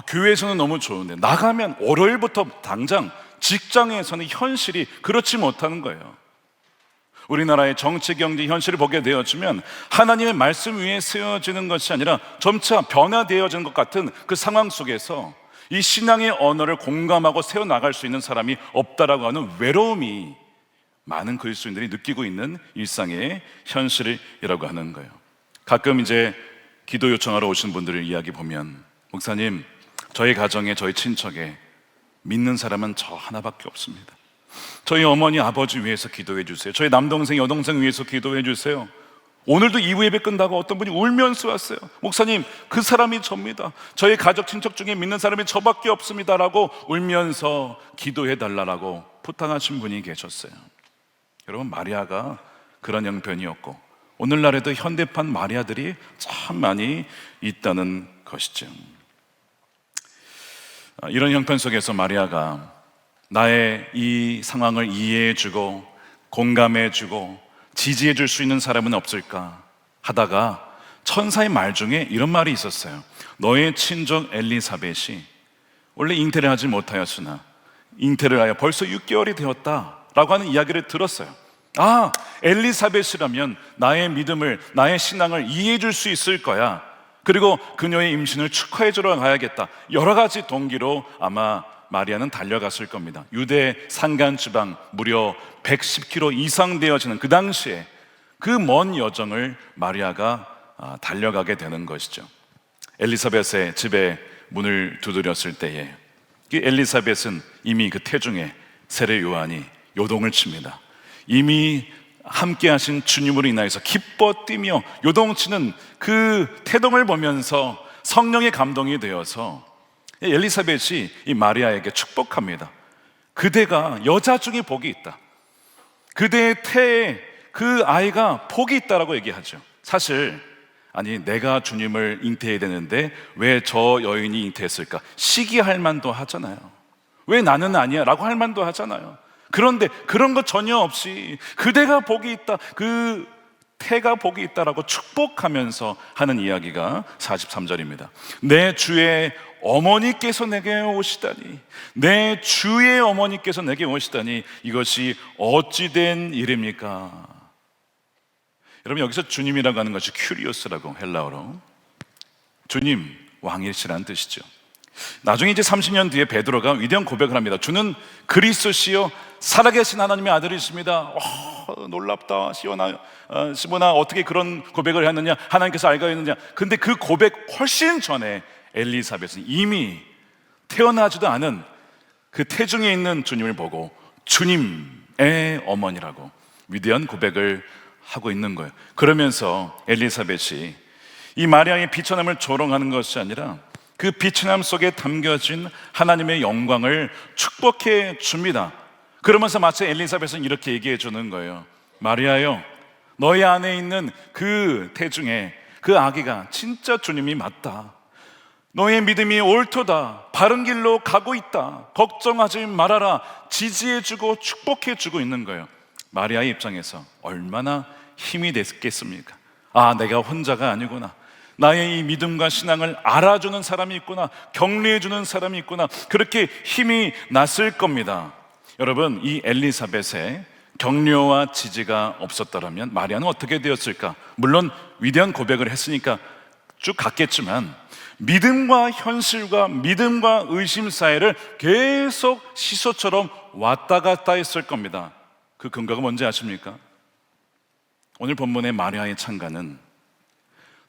교회에서는 너무 좋은데 나가면 월요일부터 당장 직장에서는 현실이 그렇지 못하는 거예요. 우리나라의 정치, 경제 현실을 보게 되어지면 하나님의 말씀 위에 세워지는 것이 아니라 점차 변화되어지는 것 같은 그 상황 속에서 이 신앙의 언어를 공감하고 세워나갈 수 있는 사람이 없다라고 하는 외로움이 많은 그리스도인들이 느끼고 있는 일상의 현실이라고 하는 거예요. 가끔 이제 기도 요청하러 오신 분들을 이야기 보면, 목사님, 저희 가정에, 저희 친척에 믿는 사람은 저 하나밖에 없습니다. 저희 어머니, 아버지 위해서 기도해 주세요. 저희 남동생, 여동생 위해서 기도해 주세요. 오늘도 2부 예배 끝나고 어떤 분이 울면서 왔어요. 목사님, 그 사람이 접니다. 저희 가족, 친척 중에 믿는 사람이 저밖에 없습니다 라고 울면서 기도해 달라고 부탁하신 분이 계셨어요. 여러분, 마리아가 그런 형편이었고 오늘날에도 현대판 마리아들이 참 많이 있다는 것이죠. 이런 형편 속에서 마리아가 나의 이 상황을 이해해주고 공감해주고 지지해줄 수 있는 사람은 없을까 하다가 천사의 말 중에 이런 말이 있었어요. 너의 친족 엘리사벳이 원래 잉태를 하지 못하였으나 잉태를 하여 벌써 6개월이 되었다라고 하는 이야기를 들었어요. 아, 엘리사벳이라면 나의 믿음을, 나의 신앙을 이해해줄 수 있을 거야. 그리고 그녀의 임신을 축하해주러 가야겠다. 여러 가지 동기로 아마 마리아는 달려갔을 겁니다. 유대 산간지방 무려 110km 이상 되어지는 그 당시에 그 먼 여정을 마리아가 달려가게 되는 것이죠. 엘리사벳의 집에 문을 두드렸을 때에 그 엘리사벳은 이미 그 태중에 세례 요한이 요동을 칩니다. 이미 함께 하신 주님으로 인하여서 기뻐 뛰며 요동치는 그 태동을 보면서 성령의 감동이 되어서 엘리사벳이 이 마리아에게 축복합니다. 그대가 여자 중에 복이 있다. 그대의 태에 그 아이가 복이 있다라고 얘기하죠. 사실 아니, 내가 주님을 잉태해야 되는데 왜 저 여인이 잉태했을까? 시기할 만도 하잖아요. 왜 나는 아니야? 라고 할 만도 하잖아요. 그런데 그런 것 전혀 없이 그대가 복이 있다, 그 태가 복이 있다라고 축복하면서 하는 이야기가 43절입니다. 내 주의 어머니께서 내게 오시다니, 내 주의 어머니께서 내게 오시다니 이것이 어찌된 일입니까? 여러분, 여기서 주님이라고 하는 것이 큐리오스라고 헬라어로 주님, 왕이시라는 뜻이죠. 나중에 이제 30년 뒤에 베드로가 위대한 고백을 합니다. 주는 그리스도시요 살아계신 하나님의 아들이십니다. 놀랍다. 시몬아, 어떻게 그런 고백을 했느냐? 하나님께서 알고 있느냐? 근데 그 고백 훨씬 전에 엘리사벳은 이미 태어나지도 않은 그 태중에 있는 주님을 보고 주님의 어머니라고 위대한 고백을 하고 있는 거예요. 그러면서 엘리사벳이 이 마리아의 비천함을 조롱하는 것이 아니라 그 비천함 속에 담겨진 하나님의 영광을 축복해 줍니다. 그러면서 마치 엘리사벳은 이렇게 얘기해 주는 거예요. 마리아요, 너희 안에 있는 그 태중에 그 아기가 진짜 주님이 맞다. 너의 믿음이 옳도다. 바른 길로 가고 있다. 걱정하지 말아라. 지지해주고 축복해주고 있는 거예요. 마리아의 입장에서 얼마나 힘이 됐겠습니까? 아, 내가 혼자가 아니구나. 나의 이 믿음과 신앙을 알아주는 사람이 있구나. 격려해주는 사람이 있구나. 그렇게 힘이 났을 겁니다. 여러분, 이 엘리사벳의 격려와 지지가 없었더라면 마리아는 어떻게 되었을까? 물론 위대한 고백을 했으니까 쭉 갔겠지만 믿음과 현실과 믿음과 의심 사이를 계속 시소처럼 왔다 갔다 했을 겁니다. 그 근거가 뭔지 아십니까? 오늘 본문의 마리아의 찬가는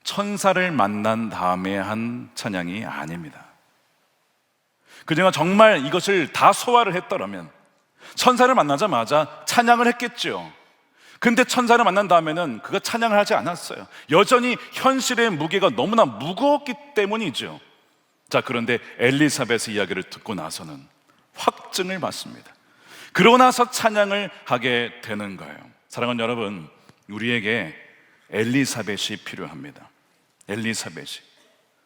천사를 만난 다음에 한 찬양이 아닙니다. 그녀가 정말 이것을 다 소화를 했더라면 천사를 만나자마자 찬양을 했겠죠. 근데 천사를 만난 다음에는 그가 찬양을 하지 않았어요. 여전히 현실의 무게가 너무나 무거웠기 때문이죠. 자, 그런데 엘리사벳의 이야기를 듣고 나서는 확증을 받습니다. 그러고 나서 찬양을 하게 되는 거예요. 사랑하는 여러분, 우리에게 엘리사벳이 필요합니다. 엘리사벳이,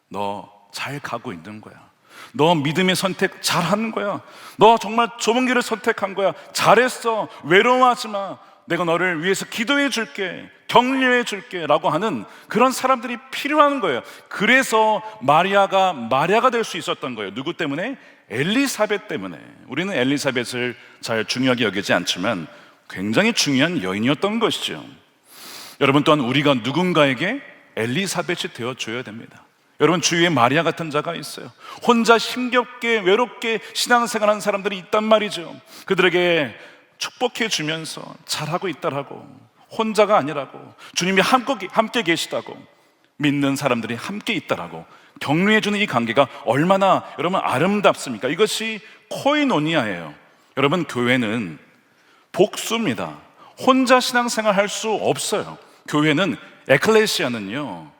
너 잘 가고 있는 거야. 너 믿음의 선택 잘하는 거야. 너 정말 좁은 길을 선택한 거야. 잘했어. 외로워하지 마. 내가 너를 위해서 기도해 줄게, 격려해 줄게 라고 하는 그런 사람들이 필요한 거예요. 그래서 마리아가 될 수 있었던 거예요. 누구 때문에? 엘리사벳 때문에. 우리는 엘리사벳을 잘 중요하게 여기지 않지만 굉장히 중요한 여인이었던 것이죠. 여러분, 또한 우리가 누군가에게 엘리사벳이 되어줘야 됩니다. 여러분 주위에 마리아 같은 자가 있어요. 혼자 힘겹게 외롭게 신앙생활하는 사람들이 있단 말이죠. 그들에게 축복해 주면서 잘하고 있다라고, 혼자가 아니라고, 주님이 함께 계시다고, 믿는 사람들이 함께 있다라고 격려해 주는 이 관계가 얼마나 여러분 아름답습니까? 이것이 코이노니아예요. 여러분 교회는 복수입니다. 혼자 신앙생활 할 수 없어요. 교회는, 에클레시아는요,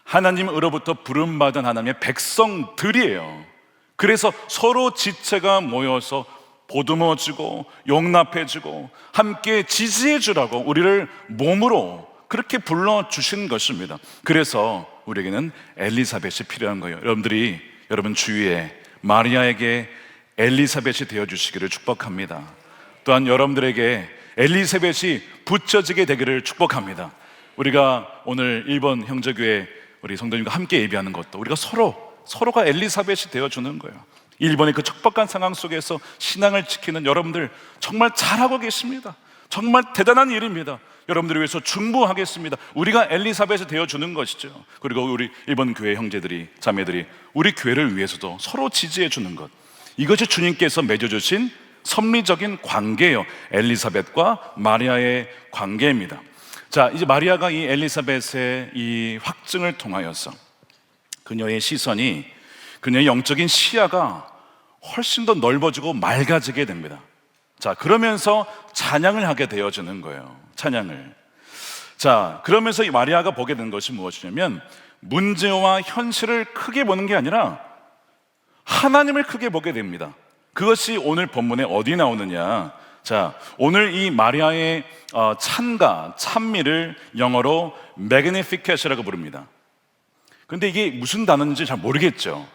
하나님으로부터 부름받은 하나님의 백성들이에요. 그래서 서로 지체가 모여서 보듬어주고 용납해주고 함께 지지해주라고 우리를 몸으로 그렇게 불러주신 것입니다. 그래서 우리에게는 엘리사벳이 필요한 거예요. 여러분들이 여러분 주위에 마리아에게 엘리사벳이 되어주시기를 축복합니다. 또한 여러분들에게 엘리사벳이 붙여지게 되기를 축복합니다. 우리가 오늘 일본 형제교회 우리 성도님과 함께 예배하는 것도 우리가 서로가 엘리사벳이 되어주는 거예요. 일본의 그 척박한 상황 속에서 신앙을 지키는 여러분들 정말 잘하고 계십니다. 정말 대단한 일입니다. 여러분들을 위해서 중보하겠습니다. 우리가 엘리사벳이 되어주는 것이죠. 그리고 우리 일본 교회 형제들이, 자매들이 우리 교회를 위해서도 서로 지지해 주는 것, 이것이 주님께서 맺어주신 섭리적인 관계예요. 엘리사벳과 마리아의 관계입니다. 자, 이제 마리아가 이 엘리사벳의 이 확증을 통하여서 그녀의 시선이, 그녀의 영적인 시야가 훨씬 더 넓어지고 맑아지게 됩니다. 자, 그러면서 찬양을 하게 되어지는 거예요. 찬양을. 자, 그러면서 이 마리아가 보게 된 것이 무엇이냐면 문제와 현실을 크게 보는 게 아니라 하나님을 크게 보게 됩니다. 그것이 오늘 본문에 어디 나오느냐? 자, 오늘 이 마리아의 찬가, 찬미를 영어로 Magnificat이라고 부릅니다. 근데 이게 무슨 단어인지 잘 모르겠죠.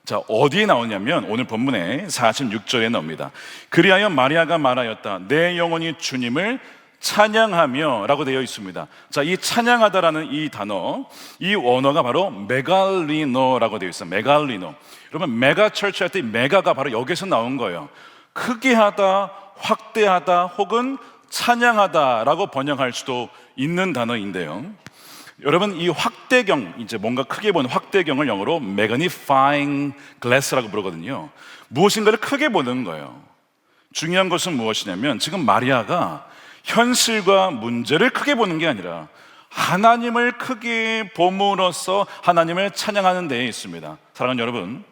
자, 어디에 나오냐면 오늘 본문에 46절에 나옵니다. 그리하여 마리아가 말하였다. 내 영혼이 주님을 찬양하며 라고 되어 있습니다. 자, 이 찬양하다라는 이 단어, 이 원어가 바로 메갈리노라고 되어 있어요. 메갈리노. 여러분 메가 철치 할 때 메가가 바로 여기서 나온 거예요. 크게 하다, 확대하다, 혹은 찬양하다라고 번역할 수도 있는 단어인데요. 여러분 이 확대경, 이제 뭔가 크게 보는 확대경을 영어로 magnifying glass라고 부르거든요. 무엇인가를 크게 보는 거예요. 중요한 것은 무엇이냐면 지금 마리아가 현실과 문제를 크게 보는 게 아니라 하나님을 크게 봄으로써 하나님을 찬양하는 데에 있습니다. 사랑하는 여러분,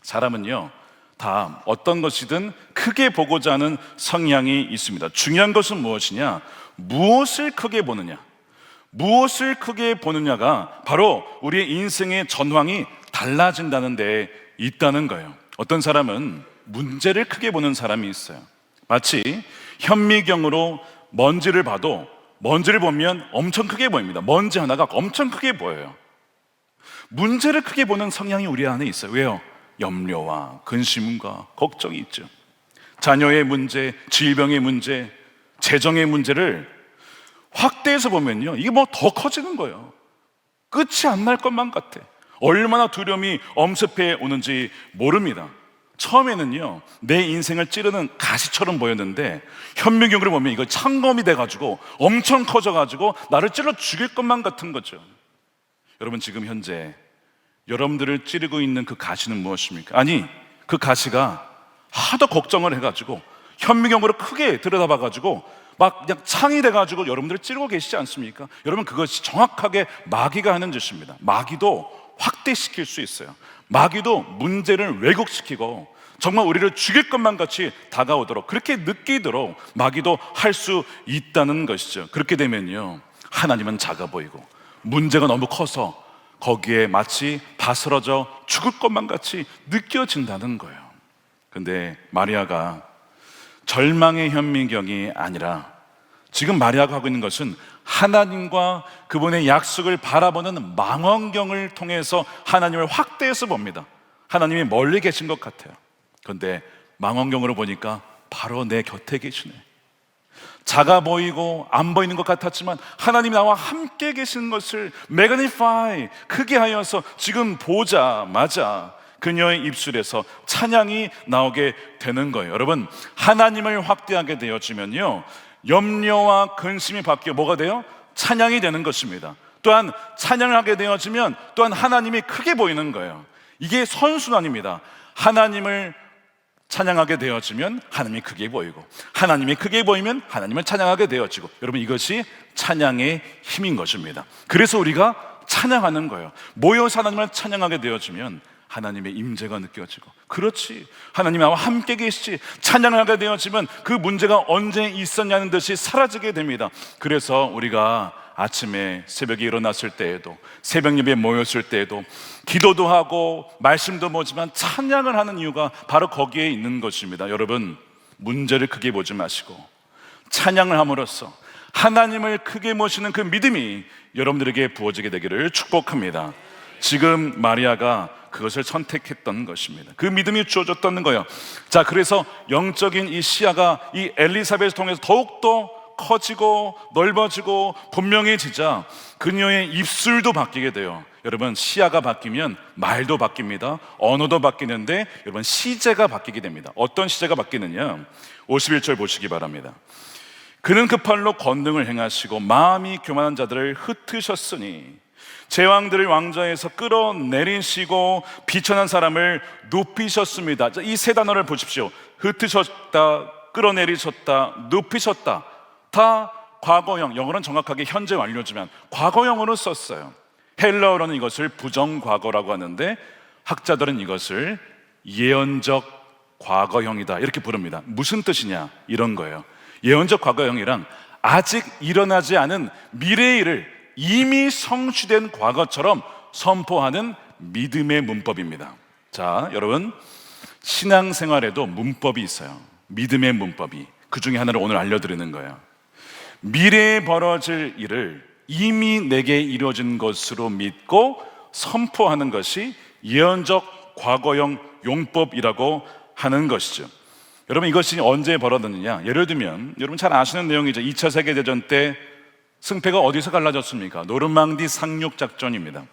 사람은요 다 어떤 것이든 크게 보고자 하는 성향이 있습니다. 중요한 것은 무엇이냐? 무엇을 크게 보느냐? 무엇을 크게 보느냐가 바로 우리의 인생의 전황이 달라진다는 데 있다는 거예요. 어떤 사람은 문제를 크게 보는 사람이 있어요. 마치 현미경으로 먼지를 봐도 먼지를 보면 엄청 크게 보입니다. 먼지 하나가 엄청 크게 보여요. 문제를 크게 보는 성향이 우리 안에 있어요. 왜요? 염려와 근심과 걱정이 있죠. 자녀의 문제, 질병의 문제, 재정의 문제를 확대해서 보면요, 이게 뭐 더 커지는 거예요. 끝이 안 날 것만 같아. 얼마나 두려움이 엄습해 오는지 모릅니다. 처음에는요 내 인생을 찌르는 가시처럼 보였는데 현미경으로 보면 이거 창검이 돼가지고 엄청 커져가지고 나를 찔러 죽일 것만 같은 거죠. 여러분 지금 현재 여러분들을 찌르고 있는 그 가시는 무엇입니까? 아니 그 가시가 하도 걱정을 해가지고 현미경으로 크게 들여다봐가지고 막 그냥 창이 돼가지고 여러분들을 찌르고 계시지 않습니까? 여러분 그것이 정확하게 마귀가 하는 짓입니다. 마귀도 확대시킬 수 있어요. 마귀도 문제를 왜곡시키고 정말 우리를 죽일 것만 같이 다가오도록, 그렇게 느끼도록 마귀도 할 수 있다는 것이죠. 그렇게 되면요 하나님은 작아 보이고 문제가 너무 커서 거기에 마치 바스러져 죽을 것만 같이 느껴진다는 거예요. 근데 마리아가 절망의 현미경이 아니라 지금 마리아가 하고 있는 것은 하나님과 그분의 약속을 바라보는 망원경을 통해서 하나님을 확대해서 봅니다. 하나님이 멀리 계신 것 같아요. 그런데 망원경으로 보니까 바로 내 곁에 계시네. 작아 보이고 안 보이는 것 같았지만 하나님이 나와 함께 계시는 것을 매그니파이, 크게 하여서 지금 보자마자 그녀의 입술에서 찬양이 나오게 되는 거예요. 여러분 하나님을 확대하게 되어지면요 염려와 근심이 바뀌어 뭐가 돼요? 찬양이 되는 것입니다. 또한 찬양을 하게 되어지면 또한 하나님이 크게 보이는 거예요. 이게 선순환입니다. 하나님을 찬양하게 되어지면 하나님이 크게 보이고, 하나님이 크게 보이면 하나님을 찬양하게 되어지고, 여러분 이것이 찬양의 힘인 것입니다. 그래서 우리가 찬양하는 거예요. 모여서 하나님을 찬양하게 되어지면 하나님의 임재가 느껴지고, 그렇지, 하나님 나와 함께 계시지, 찬양을 하게 되어지면 그 문제가 언제 있었냐는 듯이 사라지게 됩니다. 그래서 우리가 아침에 새벽에 일어났을 때에도, 새벽 예배에 모였을 때에도 기도도 하고 말씀도 보지만 찬양을 하는 이유가 바로 거기에 있는 것입니다. 여러분, 문제를 크게 보지 마시고 찬양을 함으로써 하나님을 크게 모시는 그 믿음이 여러분들에게 부어지게 되기를 축복합니다. 지금 마리아가 그것을 선택했던 것입니다. 그 믿음이 주어졌다는 거예요. 자, 그래서 영적인 이 시야가 이 엘리사벳을 통해서 더욱더 커지고 넓어지고 분명해지자 그녀의 입술도 바뀌게 돼요. 여러분, 시야가 바뀌면 말도 바뀝니다. 언어도 바뀌는데 여러분, 시제가 바뀌게 됩니다. 어떤 시제가 바뀌느냐, 51절 보시기 바랍니다. 그는 그 팔로 권능을 행하시고 마음이 교만한 자들을 흩으셨으니 제왕들을 왕좌에서 끌어내리시고 비천한 사람을 높이셨습니다. 이 세 단어를 보십시오. 흩으셨다, 끌어내리셨다, 높이셨다. 다 과거형, 영어로는 정확하게 현재 완료지만 과거형으로 썼어요. 헬라어로는 이것을 부정과거라고 하는데 학자들은 이것을 예언적 과거형이다 이렇게 부릅니다. 무슨 뜻이냐, 이런 거예요. 예언적 과거형이란 아직 일어나지 않은 미래의 일을 이미 성취된 과거처럼 선포하는 믿음의 문법입니다. 자, 여러분, 신앙생활에도 문법이 있어요. 믿음의 문법이. 그 중에 하나를 오늘 알려드리는 거예요. 미래에 벌어질 일을 이미 내게 이루어진 것으로 믿고 선포하는 것이 예언적 과거형 용법이라고 하는 것이죠. 여러분, 이것이 언제 벌어졌느냐, 예를 들면 여러분 잘 아시는 내용이죠. 2차 세계대전 때 승패가 어디서 갈라졌습니까? 노르망디 상륙작전입니다.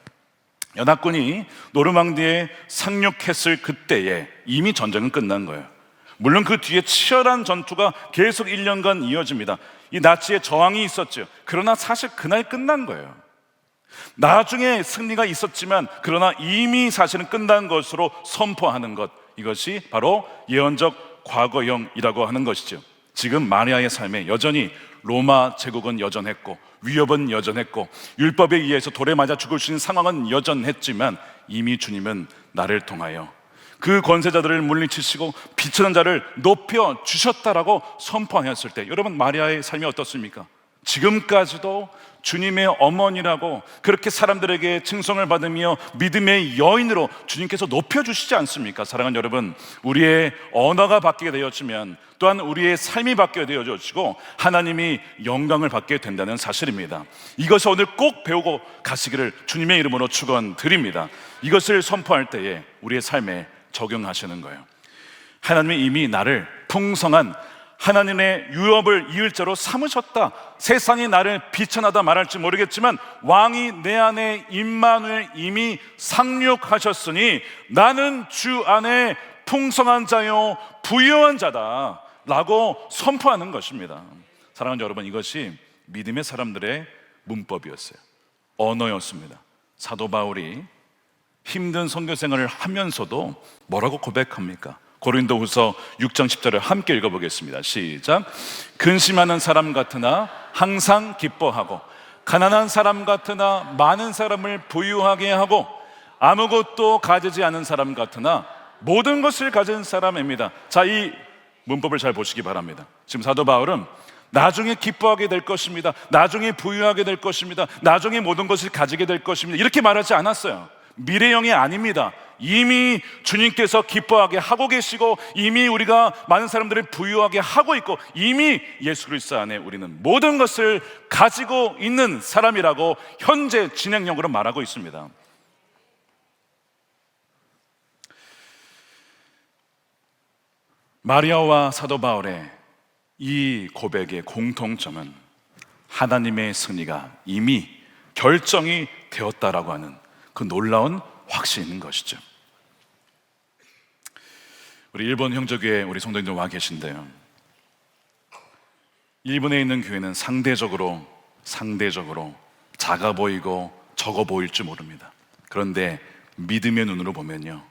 연합군이 노르망디에 상륙했을 그때에 이미 전쟁은 끝난 거예요. 물론 그 뒤에 치열한 전투가 계속 1년간 이어집니다. 이 나치의 저항이 있었죠. 그러나 사실 그날 끝난 거예요. 나중에 승리가 있었지만 그러나 이미 사실은 끝난 것으로 선포하는 것, 이것이 바로 예언적 과거형이라고 하는 것이죠. 지금 마리아의 삶에 여전히 로마 제국은 여전했고 위협은 여전했고 율법에 의해서 돌에 맞아 죽을 수 있는 상황은 여전했지만 이미 주님은 나를 통하여 그 권세자들을 물리치시고 비천한 자를 높여 주셨다라고 선포하였을 때, 여러분 마리아의 삶이 어떻습니까? 지금까지도 주님의 어머니라고 그렇게 사람들에게 칭송을 받으며 믿음의 여인으로 주님께서 높여주시지 않습니까? 사랑하는 여러분, 우리의 언어가 바뀌게 되었지만 또한 우리의 삶이 바뀌게 되어지고 하나님이 영광을 받게 된다는 사실입니다. 이것을 오늘 꼭 배우고 가시기를 주님의 이름으로 축원드립니다. 이것을 선포할 때에 우리의 삶에 적용하시는 거예요. 하나님이 이미 나를 풍성한 하나님의 유업을 이을 자로 삼으셨다. 세상이 나를 비천하다 말할지 모르겠지만 왕이 내 안에 임마누엘 이미 상륙하셨으니 나는 주 안에 풍성한 자요 부유한 자다 라고 선포하는 것입니다. 사랑하는 여러분, 이것이 믿음의 사람들의 문법이었어요. 언어였습니다. 사도 바울이 힘든 선교 생활을 하면서도 뭐라고 고백합니까? 고린도후서 6장 10절을 함께 읽어보겠습니다. 시작. 근심하는 사람 같으나 항상 기뻐하고 가난한 사람 같으나 많은 사람을 부유하게 하고 아무것도 가지지 않은 사람 같으나 모든 것을 가진 사람입니다. 자, 이 문법을 잘 보시기 바랍니다. 지금 사도 바울은 나중에 기뻐하게 될 것입니다, 나중에 부유하게 될 것입니다, 나중에 모든 것을 가지게 될 것입니다, 이렇게 말하지 않았어요. 미래형이 아닙니다. 이미 주님께서 기뻐하게 하고 계시고 이미 우리가 많은 사람들을 부유하게 하고 있고 이미 예수 그리스도 안에 우리는 모든 것을 가지고 있는 사람이라고 현재 진행형으로 말하고 있습니다. 마리아와 사도 바울의 이 고백의 공통점은 하나님의 승리가 이미 결정이 되었다라고 하는 그 놀라운 확신인 것이죠. 우리 일본 형제교회 우리 성도님들 와 계신데요, 일본에 있는 교회는 상대적으로 작아 보이고 적어 보일지 모릅니다. 그런데 믿음의 눈으로 보면요,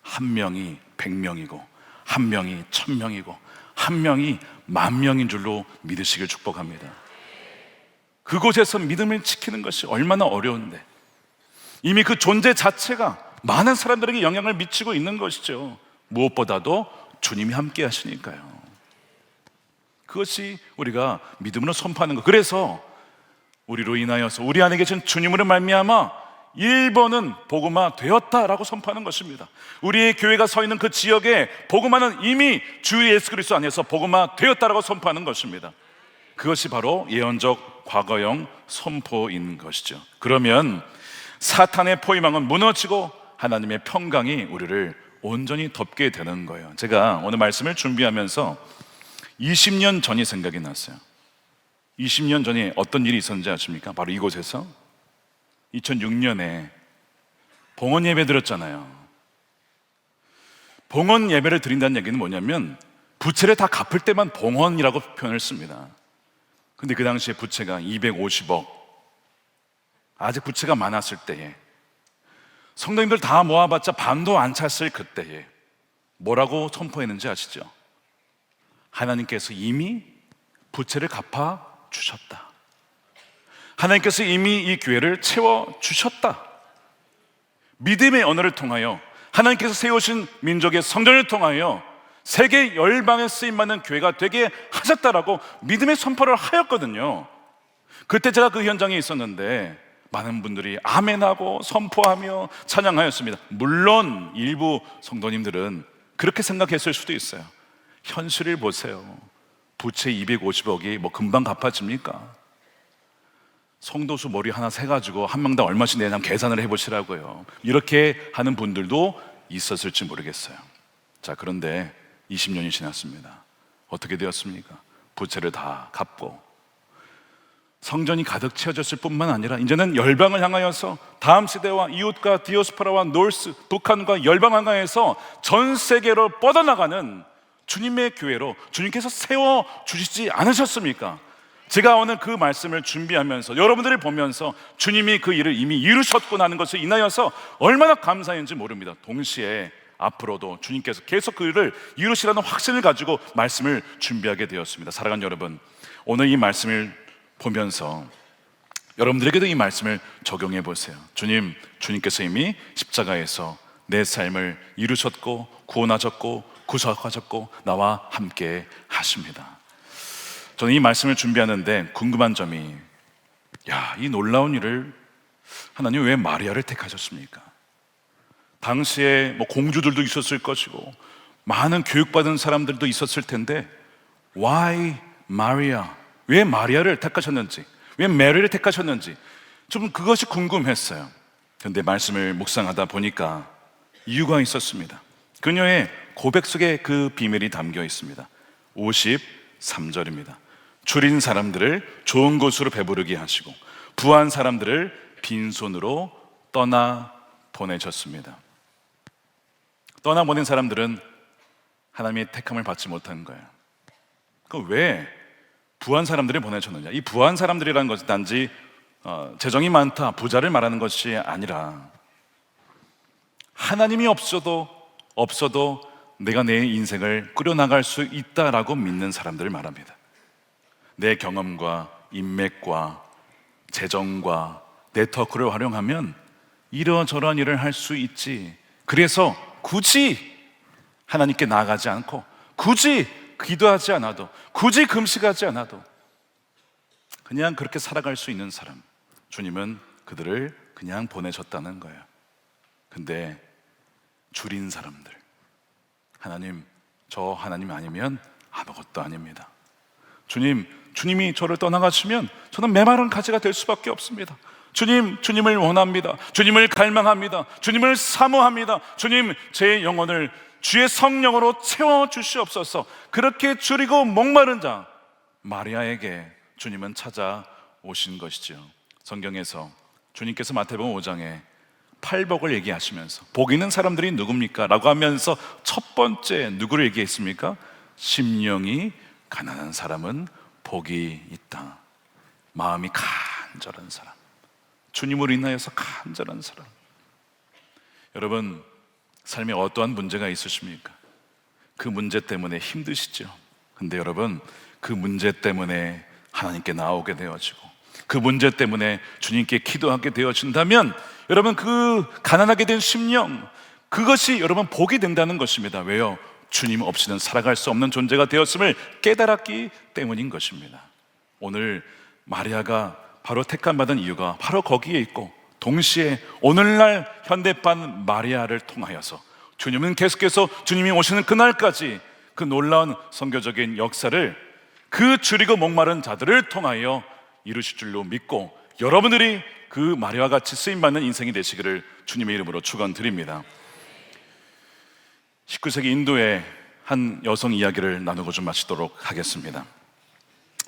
한 명이 100명이고 한 명이 1000명이고 한 명이 10,000명인 줄로 믿으시길 축복합니다. 그곳에서 믿음을 지키는 것이 얼마나 어려운데, 이미 그 존재 자체가 많은 사람들에게 영향을 미치고 있는 것이죠. 무엇보다도 주님이 함께 하시니까요. 그것이 우리가 믿음으로 선포하는 것. 그래서 우리로 인하여서 우리 안에 계신 주님으로 말미암아 1번은 복음화 되었다라고 선포하는 것입니다. 우리의 교회가 서 있는 그 지역에 복음화는 이미 주 예수 그리스도 안에서 복음화 되었다라고 선포하는 것입니다. 그것이 바로 예언적 과거형 선포인 것이죠. 그러면 사탄의 포위망은 무너지고 하나님의 평강이 우리를 온전히 덮게 되는 거예요. 제가 오늘 말씀을 준비하면서 20년 전이 생각이 났어요. 20년 전에 어떤 일이 있었는지 아십니까? 바로 이곳에서 2006년에 봉헌 예배 드렸잖아요. 봉헌 예배를 드린다는 얘기는 뭐냐면 부채를 다 갚을 때만 봉헌이라고 표현을 씁니다. 근데 그 당시에 부채가 250억, 아직 부채가 많았을 때에, 성도님들 다 모아봤자 반도 안 찼을 그때에 뭐라고 선포했는지 아시죠? 하나님께서 이미 부채를 갚아 주셨다. 하나님께서 이미 이 교회를 채워주셨다. 믿음의 언어를 통하여 하나님께서 세우신 민족의 성전을 통하여 세계 열방에 쓰임받는 교회가 되게 하셨다라고 믿음의 선포를 하였거든요. 그때 제가 그 현장에 있었는데 많은 분들이 아멘하고 선포하며 찬양하였습니다. 물론 일부 성도님들은 그렇게 생각했을 수도 있어요. 현실을 보세요. 부채 250억이 뭐 금방 갚아집니까? 성도수 머리 하나 세가지고 한 명당 얼마씩 내냐 계산을 해보시라고요. 이렇게 하는 분들도 있었을지 모르겠어요. 자, 그런데 20년이 지났습니다. 어떻게 되었습니까? 부채를 다 갚고 성전이 가득 채워졌을 뿐만 아니라 이제는 열방을 향하여서 다음 세대와 이웃과 디아스포라와 노스, 북한과 열방을 향하여서 전 세계로 뻗어나가는 주님의 교회로 주님께서 세워주시지 않으셨습니까? 제가 오늘 그 말씀을 준비하면서 여러분들을 보면서 주님이 그 일을 이미 이루셨구나 하는 것을 인하여서 얼마나 감사했는지 모릅니다. 동시에 앞으로도 주님께서 계속 그 일을 이루시라는 확신을 가지고 말씀을 준비하게 되었습니다. 사랑하는 여러분, 오늘 이 말씀을 보면서 여러분들에게도 이 말씀을 적용해 보세요. 주님께서 이미 십자가에서 내 삶을 이루셨고 구원하셨고 구속하셨고 나와 함께 하십니다. 저는 이 말씀을 준비하는데 궁금한 점이, 이 놀라운 일을 하나님 왜 마리아를 택하셨습니까? 당시에 뭐 공주들도 있었을 것이고 많은 교육받은 사람들도 있었을 텐데 Why Maria? 왜 마리아를 택하셨는지, 왜 메리를 택하셨는지 좀 그것이 궁금했어요. 그런데 말씀을 묵상하다 보니까 이유가 있었습니다. 그녀의 고백 속에 그 비밀이 담겨 있습니다. 53절입니다. 줄인 사람들을 좋은 곳으로 배부르게 하시고 부한 사람들을 빈손으로 떠나 보내셨습니다. 떠나보낸 사람들은 하나님의 택함을 받지 못한 거예요. 그럼 왜 부한 사람들을 보내셨느냐? 이 부한 사람들이라는 것은 단지 재정이 많다, 부자를 말하는 것이 아니라 하나님이 없어도 내가 내 인생을 꾸려나갈 수 있다라고 믿는 사람들을 말합니다. 내 경험과 인맥과 재정과 네트워크를 활용하면 이러저러한 일을 할 수 있지. 그래서 굳이 하나님께 나아가지 않고 굳이 기도하지 않아도 굳이 금식하지 않아도 그냥 그렇게 살아갈 수 있는 사람, 주님은 그들을 그냥 보내셨다는 거예요. 근데 줄인 사람들, 하나님, 저 하나님 아니면 아무것도 아닙니다. 주님이 저를 떠나가시면 저는 메마른 가지가 될 수밖에 없습니다. 주님을 원합니다. 주님을 갈망합니다. 주님을 사모합니다. 주님, 제 영혼을 주의 성령으로 채워주시옵소서. 그렇게 줄이고 목마른 자 마리아에게 주님은 찾아오신 것이죠. 성경에서 주님께서 마태복음 5장에 팔복을 얘기하시면서 복 있는 사람들이 누굽니까? 라고 하면서 첫 번째 누구를 얘기했습니까? 심령이 가난한 사람은 복이 있다. 마음이 간절한 사람, 주님으로 인하여서 간절한 사랑. 여러분, 삶에 어떠한 문제가 있으십니까? 그 문제 때문에 힘드시죠? 근데 여러분, 그 문제 때문에 하나님께 나오게 되어지고, 그 문제 때문에 주님께 기도하게 되어진다면 여러분, 그 가난하게 된 심령, 그것이 여러분 복이 된다는 것입니다. 왜요? 주님 없이는 살아갈 수 없는 존재가 되었음을 깨달았기 때문인 것입니다. 오늘 마리아가 바로 택함받은 이유가 바로 거기에 있고, 동시에 오늘날 현대판 마리아를 통하여서 주님은 계속해서 주님이 오시는 그날까지 그 놀라운 선교적인 역사를 그 줄이고 목마른 자들을 통하여 이루실 줄로 믿고, 여러분들이 그 마리아와 같이 쓰임받는 인생이 되시기를 주님의 이름으로 축원드립니다. 19세기 인도의 한 여성 이야기를 나누고 좀 마치도록 하겠습니다.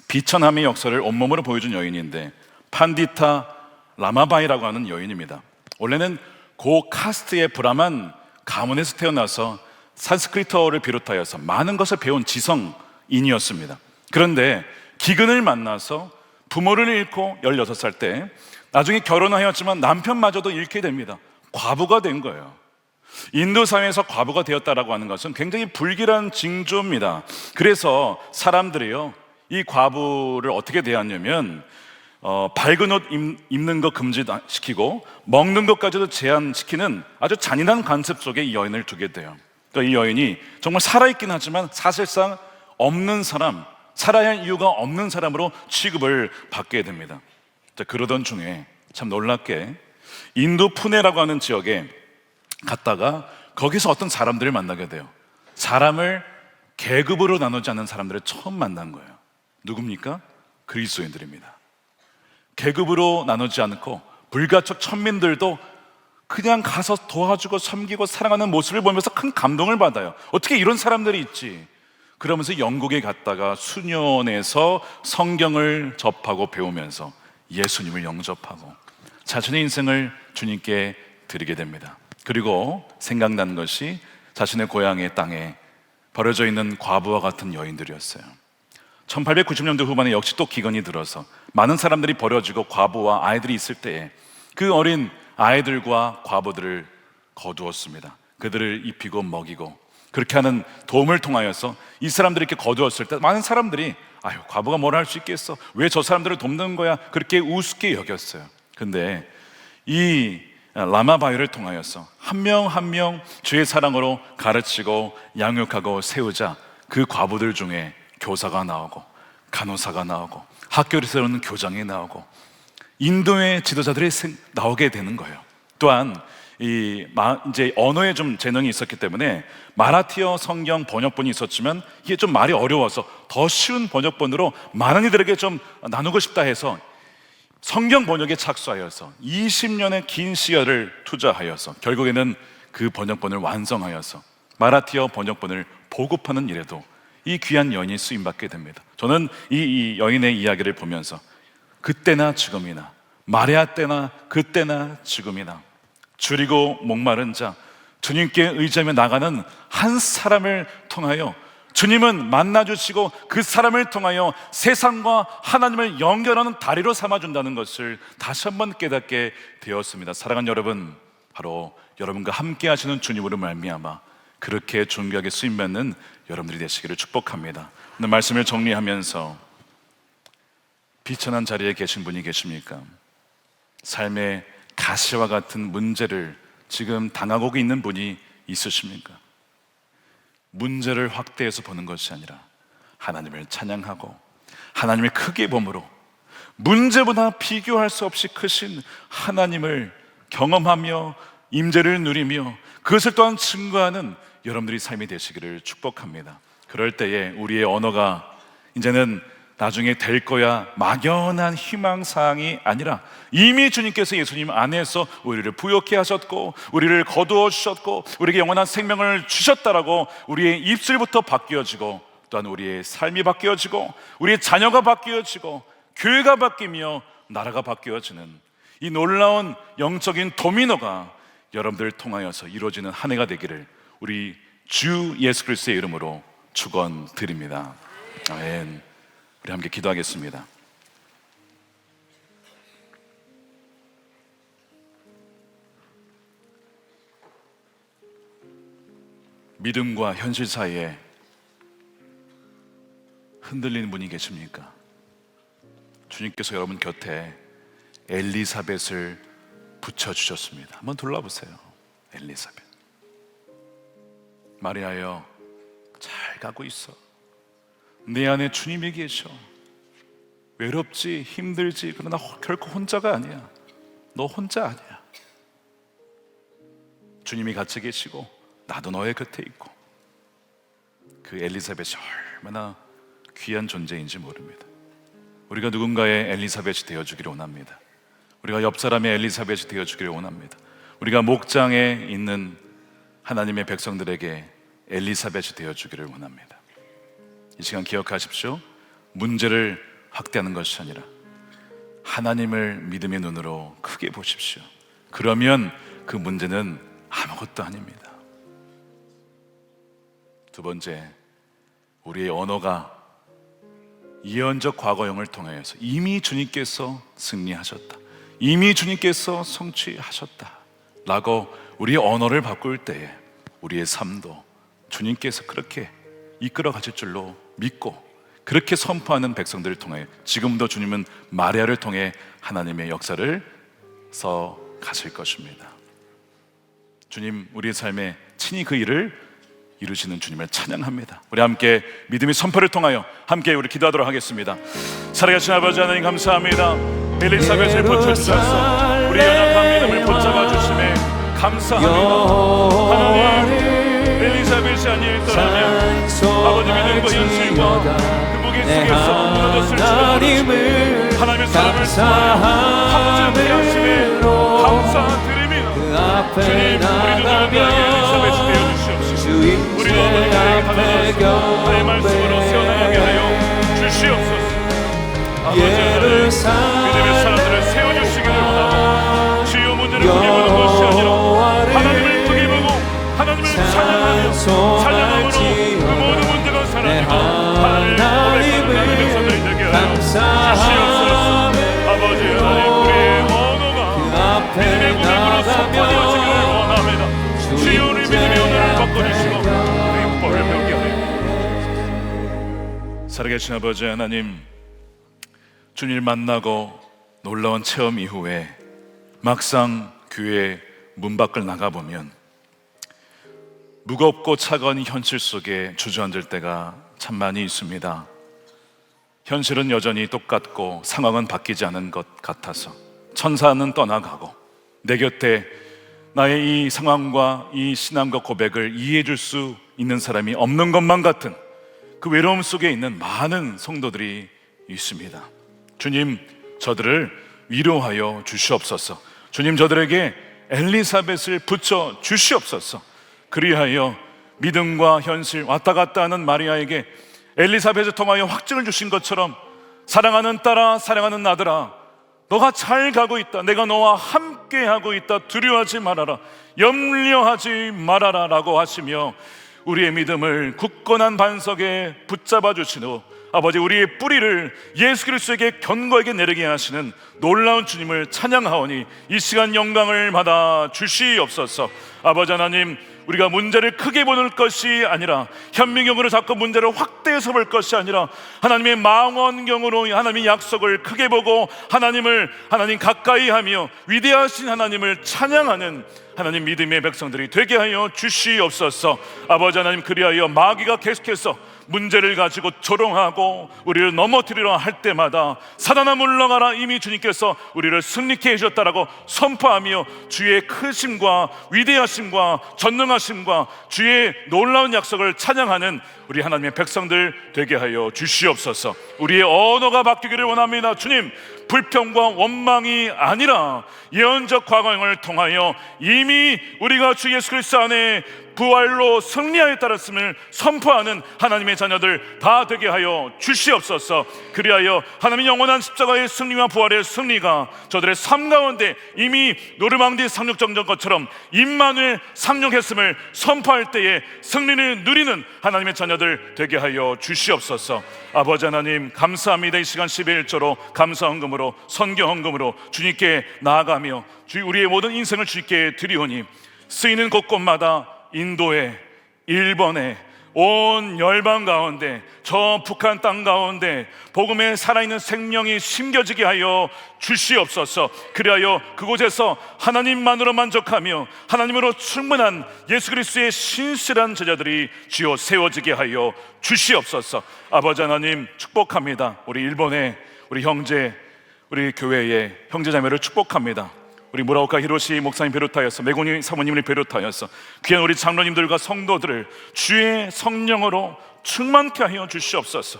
비천함의 역사를 온몸으로 보여준 여인인데, 판디타 라마바이라고 하는 여인입니다. 원래는 고 카스트의 브라만 가문에서 태어나서 산스크리트어를 비롯하여서 많은 것을 배운 지성인이었습니다. 그런데 기근을 만나서 부모를 잃고 16살 때 나중에 결혼하였지만 남편마저도 잃게 됩니다. 과부가 된 거예요. 인도 사회에서 과부가 되었다라고 하는 것은 굉장히 불길한 징조입니다. 그래서 사람들이요, 이 과부를 어떻게 대하냐면 밝은 옷 입는 거 금지시키고 먹는 것까지도 제한시키는 아주 잔인한 관습 속에 이 여인을 두게 돼요. 그러니까 이 여인이 정말 살아있긴 하지만 사실상 없는 사람, 살아야 할 이유가 없는 사람으로 취급을 받게 됩니다. 자, 그러던 중에 참 놀랍게 인도 푸네라고 하는 지역에 갔다가 거기서 어떤 사람들을 만나게 돼요. 사람을 계급으로 나누지 않는 사람들을 처음 만난 거예요. 누굽니까? 그리스도인들입니다. 계급으로 나누지 않고 불가촉 천민들도 그냥 가서 도와주고 섬기고 사랑하는 모습을 보면서 큰 감동을 받아요. 어떻게 이런 사람들이 있지? 그러면서 영국에 갔다가 수련에서 성경을 접하고 배우면서 예수님을 영접하고 자신의 인생을 주님께 드리게 됩니다. 그리고 생각나는 것이 자신의 고향의 땅에 버려져 있는 과부와 같은 여인들이었어요. 1890년대 후반에 역시 또 기근이 들어서 많은 사람들이 버려지고 과부와 아이들이 있을 때에 그 어린 아이들과 과부들을 거두었습니다. 그들을 입히고 먹이고 그렇게 하는 도움을 통하여서 이 사람들이 이렇게 거두었을 때 많은 사람들이 아유, 과부가 뭘 할 수 있겠어, 왜 저 사람들을 돕는 거야, 그렇게 우습게 여겼어요. 근데 이 라마바이를 통하여서 한 명 한 명 주의 사랑으로 가르치고 양육하고 세우자 그 과부들 중에 교사가 나오고 간호사가 나오고 학교를 세우는 교장이 나오고 인도의 지도자들이 나오게 되는 거예요. 또한 이제 언어에 좀 재능이 있었기 때문에 마라티어 성경 번역본이 있었지만 이게 좀 말이 어려워서 더 쉬운 번역본으로 많은 이들에게 좀 나누고 싶다 해서 성경 번역에 착수하여서 20년의 긴 시간을 투자하여서 결국에는 그 번역본을 완성하여서 마라티어 번역본을 보급하는 일에도 이 귀한 여인이 쓰임받게 됩니다. 저는 이 여인의 이야기를 보면서 그때나 지금이나 마리아 때나 그때나 지금이나 줄이고 목마른 자, 주님께 의지하며 나가는 한 사람을 통하여 주님은 만나주시고 그 사람을 통하여 세상과 하나님을 연결하는 다리로 삼아준다는 것을 다시 한번 깨닫게 되었습니다. 사랑하는 여러분, 바로 여러분과 함께 하시는 주님으로 말미암아 그렇게 존귀하게 쓰임받는 여러분들이 되시기를 축복합니다. 오늘 말씀을 정리하면서 비천한 자리에 계신 분이 계십니까? 삶의 가시와 같은 문제를 지금 당하고 있는 분이 있으십니까? 문제를 확대해서 보는 것이 아니라 하나님을 찬양하고 하나님의 크게 봄으로 문제보다 비교할 수 없이 크신 하나님을 경험하며 임재를 누리며 그것을 또한 증거하는 여러분들이 삶이 되시기를 축복합니다. 그럴 때에 우리의 언어가 이제는 나중에 될 거야 막연한 희망사항이 아니라 이미 주님께서 예수님 안에서 우리를 부욕해 하셨고 우리를 거두어 주셨고 우리에게 영원한 생명을 주셨다라고 우리의 입술부터 바뀌어지고 또한 우리의 삶이 바뀌어지고 우리의 자녀가 바뀌어지고 교회가 바뀌며 나라가 바뀌어지는 이 놀라운 영적인 도미노가 여러분들을 통하여서 이루어지는 한 해가 되기를 우리 주 예수 그리스도의 이름으로 축원드립니다. 아멘. 우리 함께 기도하겠습니다. 믿음과 현실 사이에 흔들리는 분이 계십니까? 주님께서 여러분 곁에 엘리사벳을 붙여주셨습니다. 한번 둘러보세요. 엘리사벳. 마리아여, 잘 가고 있어. 내 안에 주님이 계셔. 외롭지, 힘들지, 그러나 결코 혼자가 아니야. 너 혼자 아니야. 주님이 같이 계시고 나도 너의 곁에 있고. 그 엘리사벳이 얼마나 귀한 존재인지 모릅니다. 우리가 누군가의 엘리사벳이 되어주기를 원합니다. 우리가 옆 사람의 엘리사벳이 되어주기를 원합니다. 우리가 목장에 있는 하나님의 백성들에게 엘리사벳이 되어주기를 원합니다. 이 시간 기억하십시오. 문제를 확대하는 것이 아니라 하나님을 믿음의 눈으로 크게 보십시오. 그러면 그 문제는 아무것도 아닙니다. 두 번째, 우리의 언어가 예언적 과거형을 통하여서 이미 주님께서 승리하셨다, 이미 주님께서 성취하셨다 라고 우리의 언어를 바꿀 때에 우리의 삶도 주님께서 그렇게 이끌어 가실 줄로 믿고 그렇게 선포하는 백성들을 통해 지금도 주님은 마리아를 통해 하나님의 역사를 써 가실 것입니다. 주님, 우리의 삶에 친히 그 일을 이루시는 주님을 찬양합니다. 우리 함께 믿음의 선포를 통하여 함께 우리 기도하도록 하겠습니다. 살아계신 아버지 하나님 감사합니다. 엘리사벳을 붙여주셔서 우리 연약한 믿음을 붙잡아 주심에 감사합니다. 하나님, 엘리사벳이 아니었더라면 아버지 믿음과 현실과 그 무게 속에서 무너졌을 줄 하나님의 사람을 합작케 하심에 감사드립니다. 주님, 우리도 누군가에게 엘리사벳이 되어주시옵시고 우리도 아버지의 가정에서 나의 말씀으로 세워나가게 하여 주시옵소서. 아버지 하나님, 믿음의 사람들을 세워주시기를 원하고 주요 문제를 크게 보는 것이 아니라 하나님을 크게 보고 하나님을 찬양하며 찬양함으로 그 모든 문제가 사라지고 하나님을 고백하는 백성들이 되게 하여 주시옵소서. 아버지 하나님, 우리의 언어가 믿음의 무덤으로 선포되어지기를 원합니다. 주여, 우리 믿음의 언어를 바꿔주시고 우리 뻘을 배우게 하여. 살아계신 아버지 하나님, 주님을 만나고 놀라운 체험 이후에 막상 교회 문 밖을 나가보면 무겁고 차가운 현실 속에 주저앉을 때가 참 많이 있습니다. 현실은 여전히 똑같고 상황은 바뀌지 않은 것 같아서 천사는 떠나가고 내 곁에 나의 이 상황과 이 신앙과 고백을 이해해 줄 수 있는 사람이 없는 것만 같은 그 외로움 속에 있는 많은 성도들이 있습니다. 주님, 저들을 위로하여 주시옵소서. 주님, 저들에게 엘리사벳을 붙여 주시옵소서. 그리하여 믿음과 현실 왔다 갔다 하는 마리아에게 엘리사벳을 통하여 확증을 주신 것처럼 사랑하는 딸아, 사랑하는 아들아, 너가 잘 가고 있다, 내가 너와 함께 하고 있다, 두려워하지 말아라, 염려하지 말아라 라고 하시며 우리의 믿음을 굳건한 반석에 붙잡아 주시고 아버지, 우리의 뿌리를 예수 그리스도에게 견고하게 내리게 하시는 놀라운 주님을 찬양하오니 이 시간 영광을 받아 주시옵소서. 아버지 하나님, 우리가 문제를 크게 보는 것이 아니라 현미경으로 자꾸 문제를 확대해서 볼 것이 아니라 하나님의 망원경으로 하나님의 약속을 크게 보고 하나님 가까이 하며 위대하신 하나님을 찬양하는 하나님 믿음의 백성들이 되게 하여 주시옵소서. 아버지 하나님, 그리하여 마귀가 계속해서 문제를 가지고 조롱하고 우리를 넘어뜨리려 할 때마다 사단아 물러가라, 이미 주님께서 우리를 승리케 해주셨다라고 선포하며 주의 크심과 위대하심과 전능하심과 주의 놀라운 약속을 찬양하는 우리 하나님의 백성들 되게 하여 주시옵소서. 우리의 언어가 바뀌기를 원합니다. 주님, 불평과 원망이 아니라 예언적 과거형을 통하여 이미 우리가 주 예수 그리스도 안에 부활로 승리하에 따랐음을 선포하는 하나님의 자녀들 다 되게 하여 주시옵소서. 그리하여 하나님의 영원한 십자가의 승리와 부활의 승리가 저들의 삶 가운데 이미 노르망디 상륙정전 것처럼 임마누엘 상륙했음을 선포할 때에 승리를 누리는 하나님의 자녀들 되게 하여 주시옵소서. 아버지 하나님, 감사합니다. 이 시간 11조로 감사헌금으로 선교헌금으로 주님께 나아가며 우리의 모든 인생을 주님께 드리오니 쓰이는 곳곳마다 인도에 일본에 온 열방 가운데 저 북한 땅 가운데 복음에 살아있는 생명이 심겨지게 하여 주시옵소서. 그리하여 그곳에서 하나님만으로 만족하며 하나님으로 충분한 예수 그리스도의 신실한 제자들이 주여 세워지게 하여 주시옵소서. 아버지 하나님 축복합니다. 우리 일본의 우리 형제, 우리 교회의 형제자매를 축복합니다. 우리 무라오카 히로시 목사님 비롯하여서 메고니 사모님을 비롯하여서 귀한 우리 장로님들과 성도들을 주의 성령으로 충만케 하여 주시옵소서.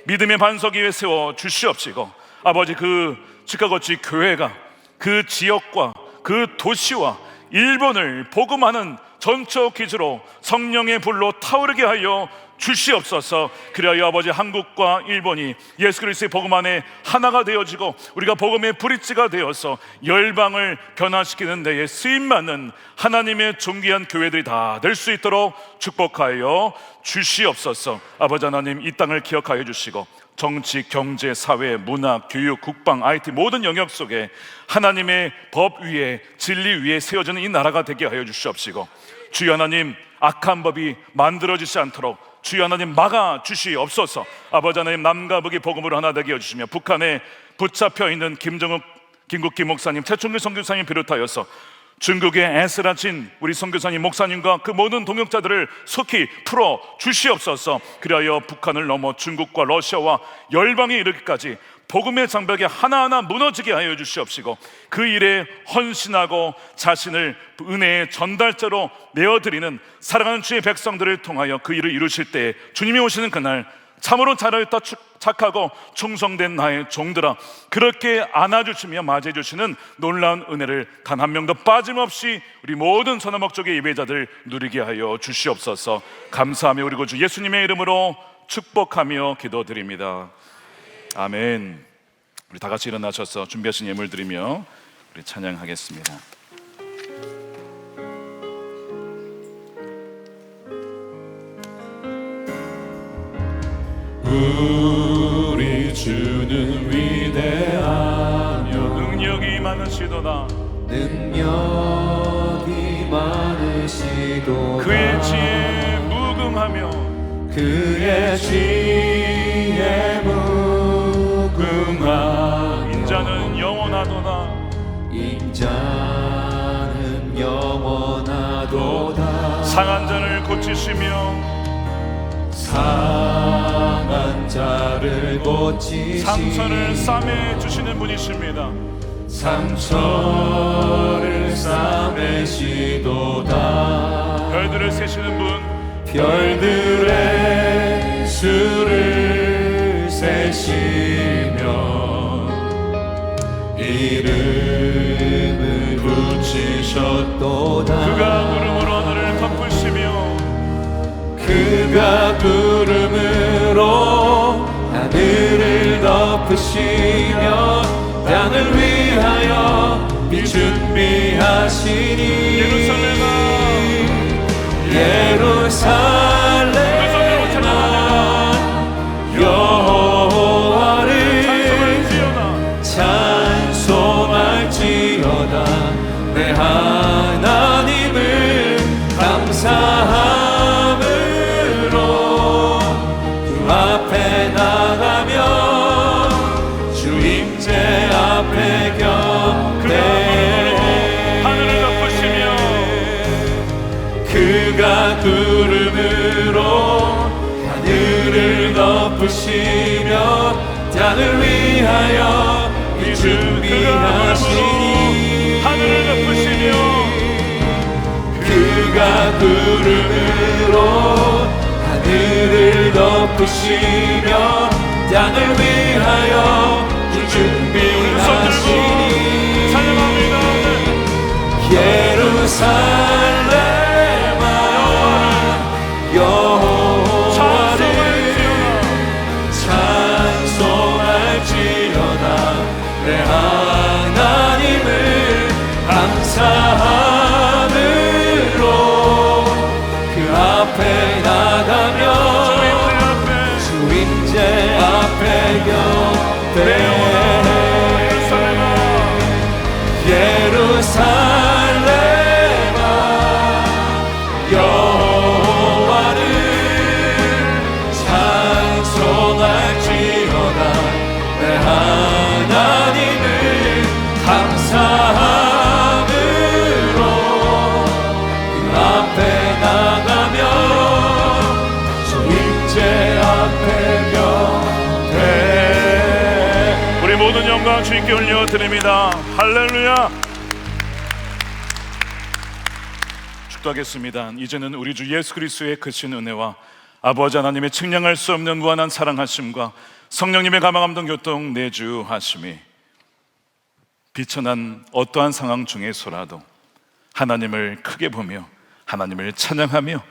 믿음의 반석 위에 세워 주시옵시고 아버지 그 치카고치 교회가 그 지역과 그 도시와 일본을 복음하는 전처 기지로 성령의 불로 타오르게 하여 주시옵소서. 그리하여 아버지 한국과 일본이 예수 그리스도의 복음 안에 하나가 되어지고 우리가 복음의 브릿지가 되어서 열방을 변화시키는 데에 쓰임받는 하나님의 존귀한 교회들이 다 될 수 있도록 축복하여 주시옵소서. 아버지 하나님 이 땅을 기억하여 주시고 정치, 경제, 사회, 문화, 교육, 국방, IT 모든 영역 속에 하나님의 법 위에 진리 위에 세워지는 이 나라가 되게 하여 주시옵시고 주여 하나님 악한 법이 만들어지지 않도록 주여 하나님 막아 주시옵소서. 아버지 하나님 남과 북이 복음으로 하나 되게 해주시며 북한에 붙잡혀 있는 김정욱, 김국기 목사님, 최충길 선교사님 비롯하여서 중국의 에스라진 우리 선교사님 목사님과 그 모든 동역자들을 속히 풀어 주시옵소서. 그리하여 북한을 넘어 중국과 러시아와 열방에 이르기까지 복음의 장벽이 하나하나 무너지게 하여 주시옵시고 그 일에 헌신하고 자신을 은혜의 전달자로 내어드리는 사랑하는 주의 백성들을 통하여 그 일을 이루실 때 주님이 오시는 그날 참으로 잘하였다 착하고 충성된 나의 종들아 그렇게 안아주시며 맞이해주시는 놀라운 은혜를 단 한 명도 빠짐없이 우리 모든 선한 목적의 예배자들 누리게 하여 주시옵소서. 감사하며 우리 구주 예수님의 이름으로 축복하며 기도드립니다. 아멘. 우리 다 같이 일어나셔서 준비하신 예물 드리며 우리 찬양하겠습니다.
우리 주는 위대하며
능력이 많으시도다.
능력이 많으시도다.
그의 지혜 무궁하며
그의 지혜 무궁하.
인자는 영원하도다.
인자는 영원하도다.
상한 자를 고치시며
상한 자를 고치시니
상처를 싸매 주시는 분이십니다.
상처를 싸매시도다.
별들을 세시는 분,
별들의 수를 세시며 이름을 붙이셨도다.
그가 구름으로 하늘을 덮으시며
그가 구름으로 하늘을 덮으시며 땅을 위하여 빛 준비하시니 예루살렘아 여호와를 찬송할지어다. 내 하나님을 감사함으로 주 앞에 나가며 주 임재 앞에 경배해.
하늘을 덮으시며
그가 구름으로 하늘을 덮으시며 땅을 위하여 빛 준비하시니
하늘을 덮으시며
그가 구름으로 하늘을 덮으시며 땅을 위하여 빛 준비하시니
찬양합니다.
예루살렘아 여호와를 찬송할지어다. 내 하나님을 감사함으로 그 앞에 나가며 주 임재 앞에 경배해. 예루살렘아 여호와를
모든 영광 주님께 올려드립니다. 할렐루야. 축도하겠습니다. 이제는 우리 주 예수 그리스도의 크신 은혜와 아버지 하나님의 측량할 수 없는 무한한 사랑하심과 성령님의 감화감동 교통 내주하심이 비천한 어떠한 상황 중에서라도 하나님을 크게 보며 하나님을 찬양하며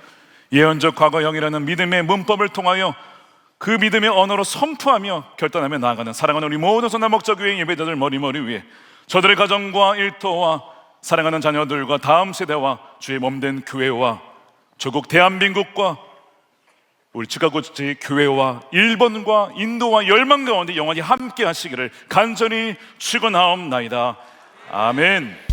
예언적 과거형이라는 믿음의 문법을 통하여 그 믿음의 언어로 선포하며 결단하며 나아가는 사랑하는 우리 모든 선한 목자교회 예배자들 머리머리 위에 저들의 가정과 일터와 사랑하는 자녀들과 다음 세대와 주의 몸된 교회와 조국 대한민국과 우리 치카고지 교회와 일본과 인도와 열망 가운데 영원히 함께 하시기를 간절히 축원하옵나이다. 아멘.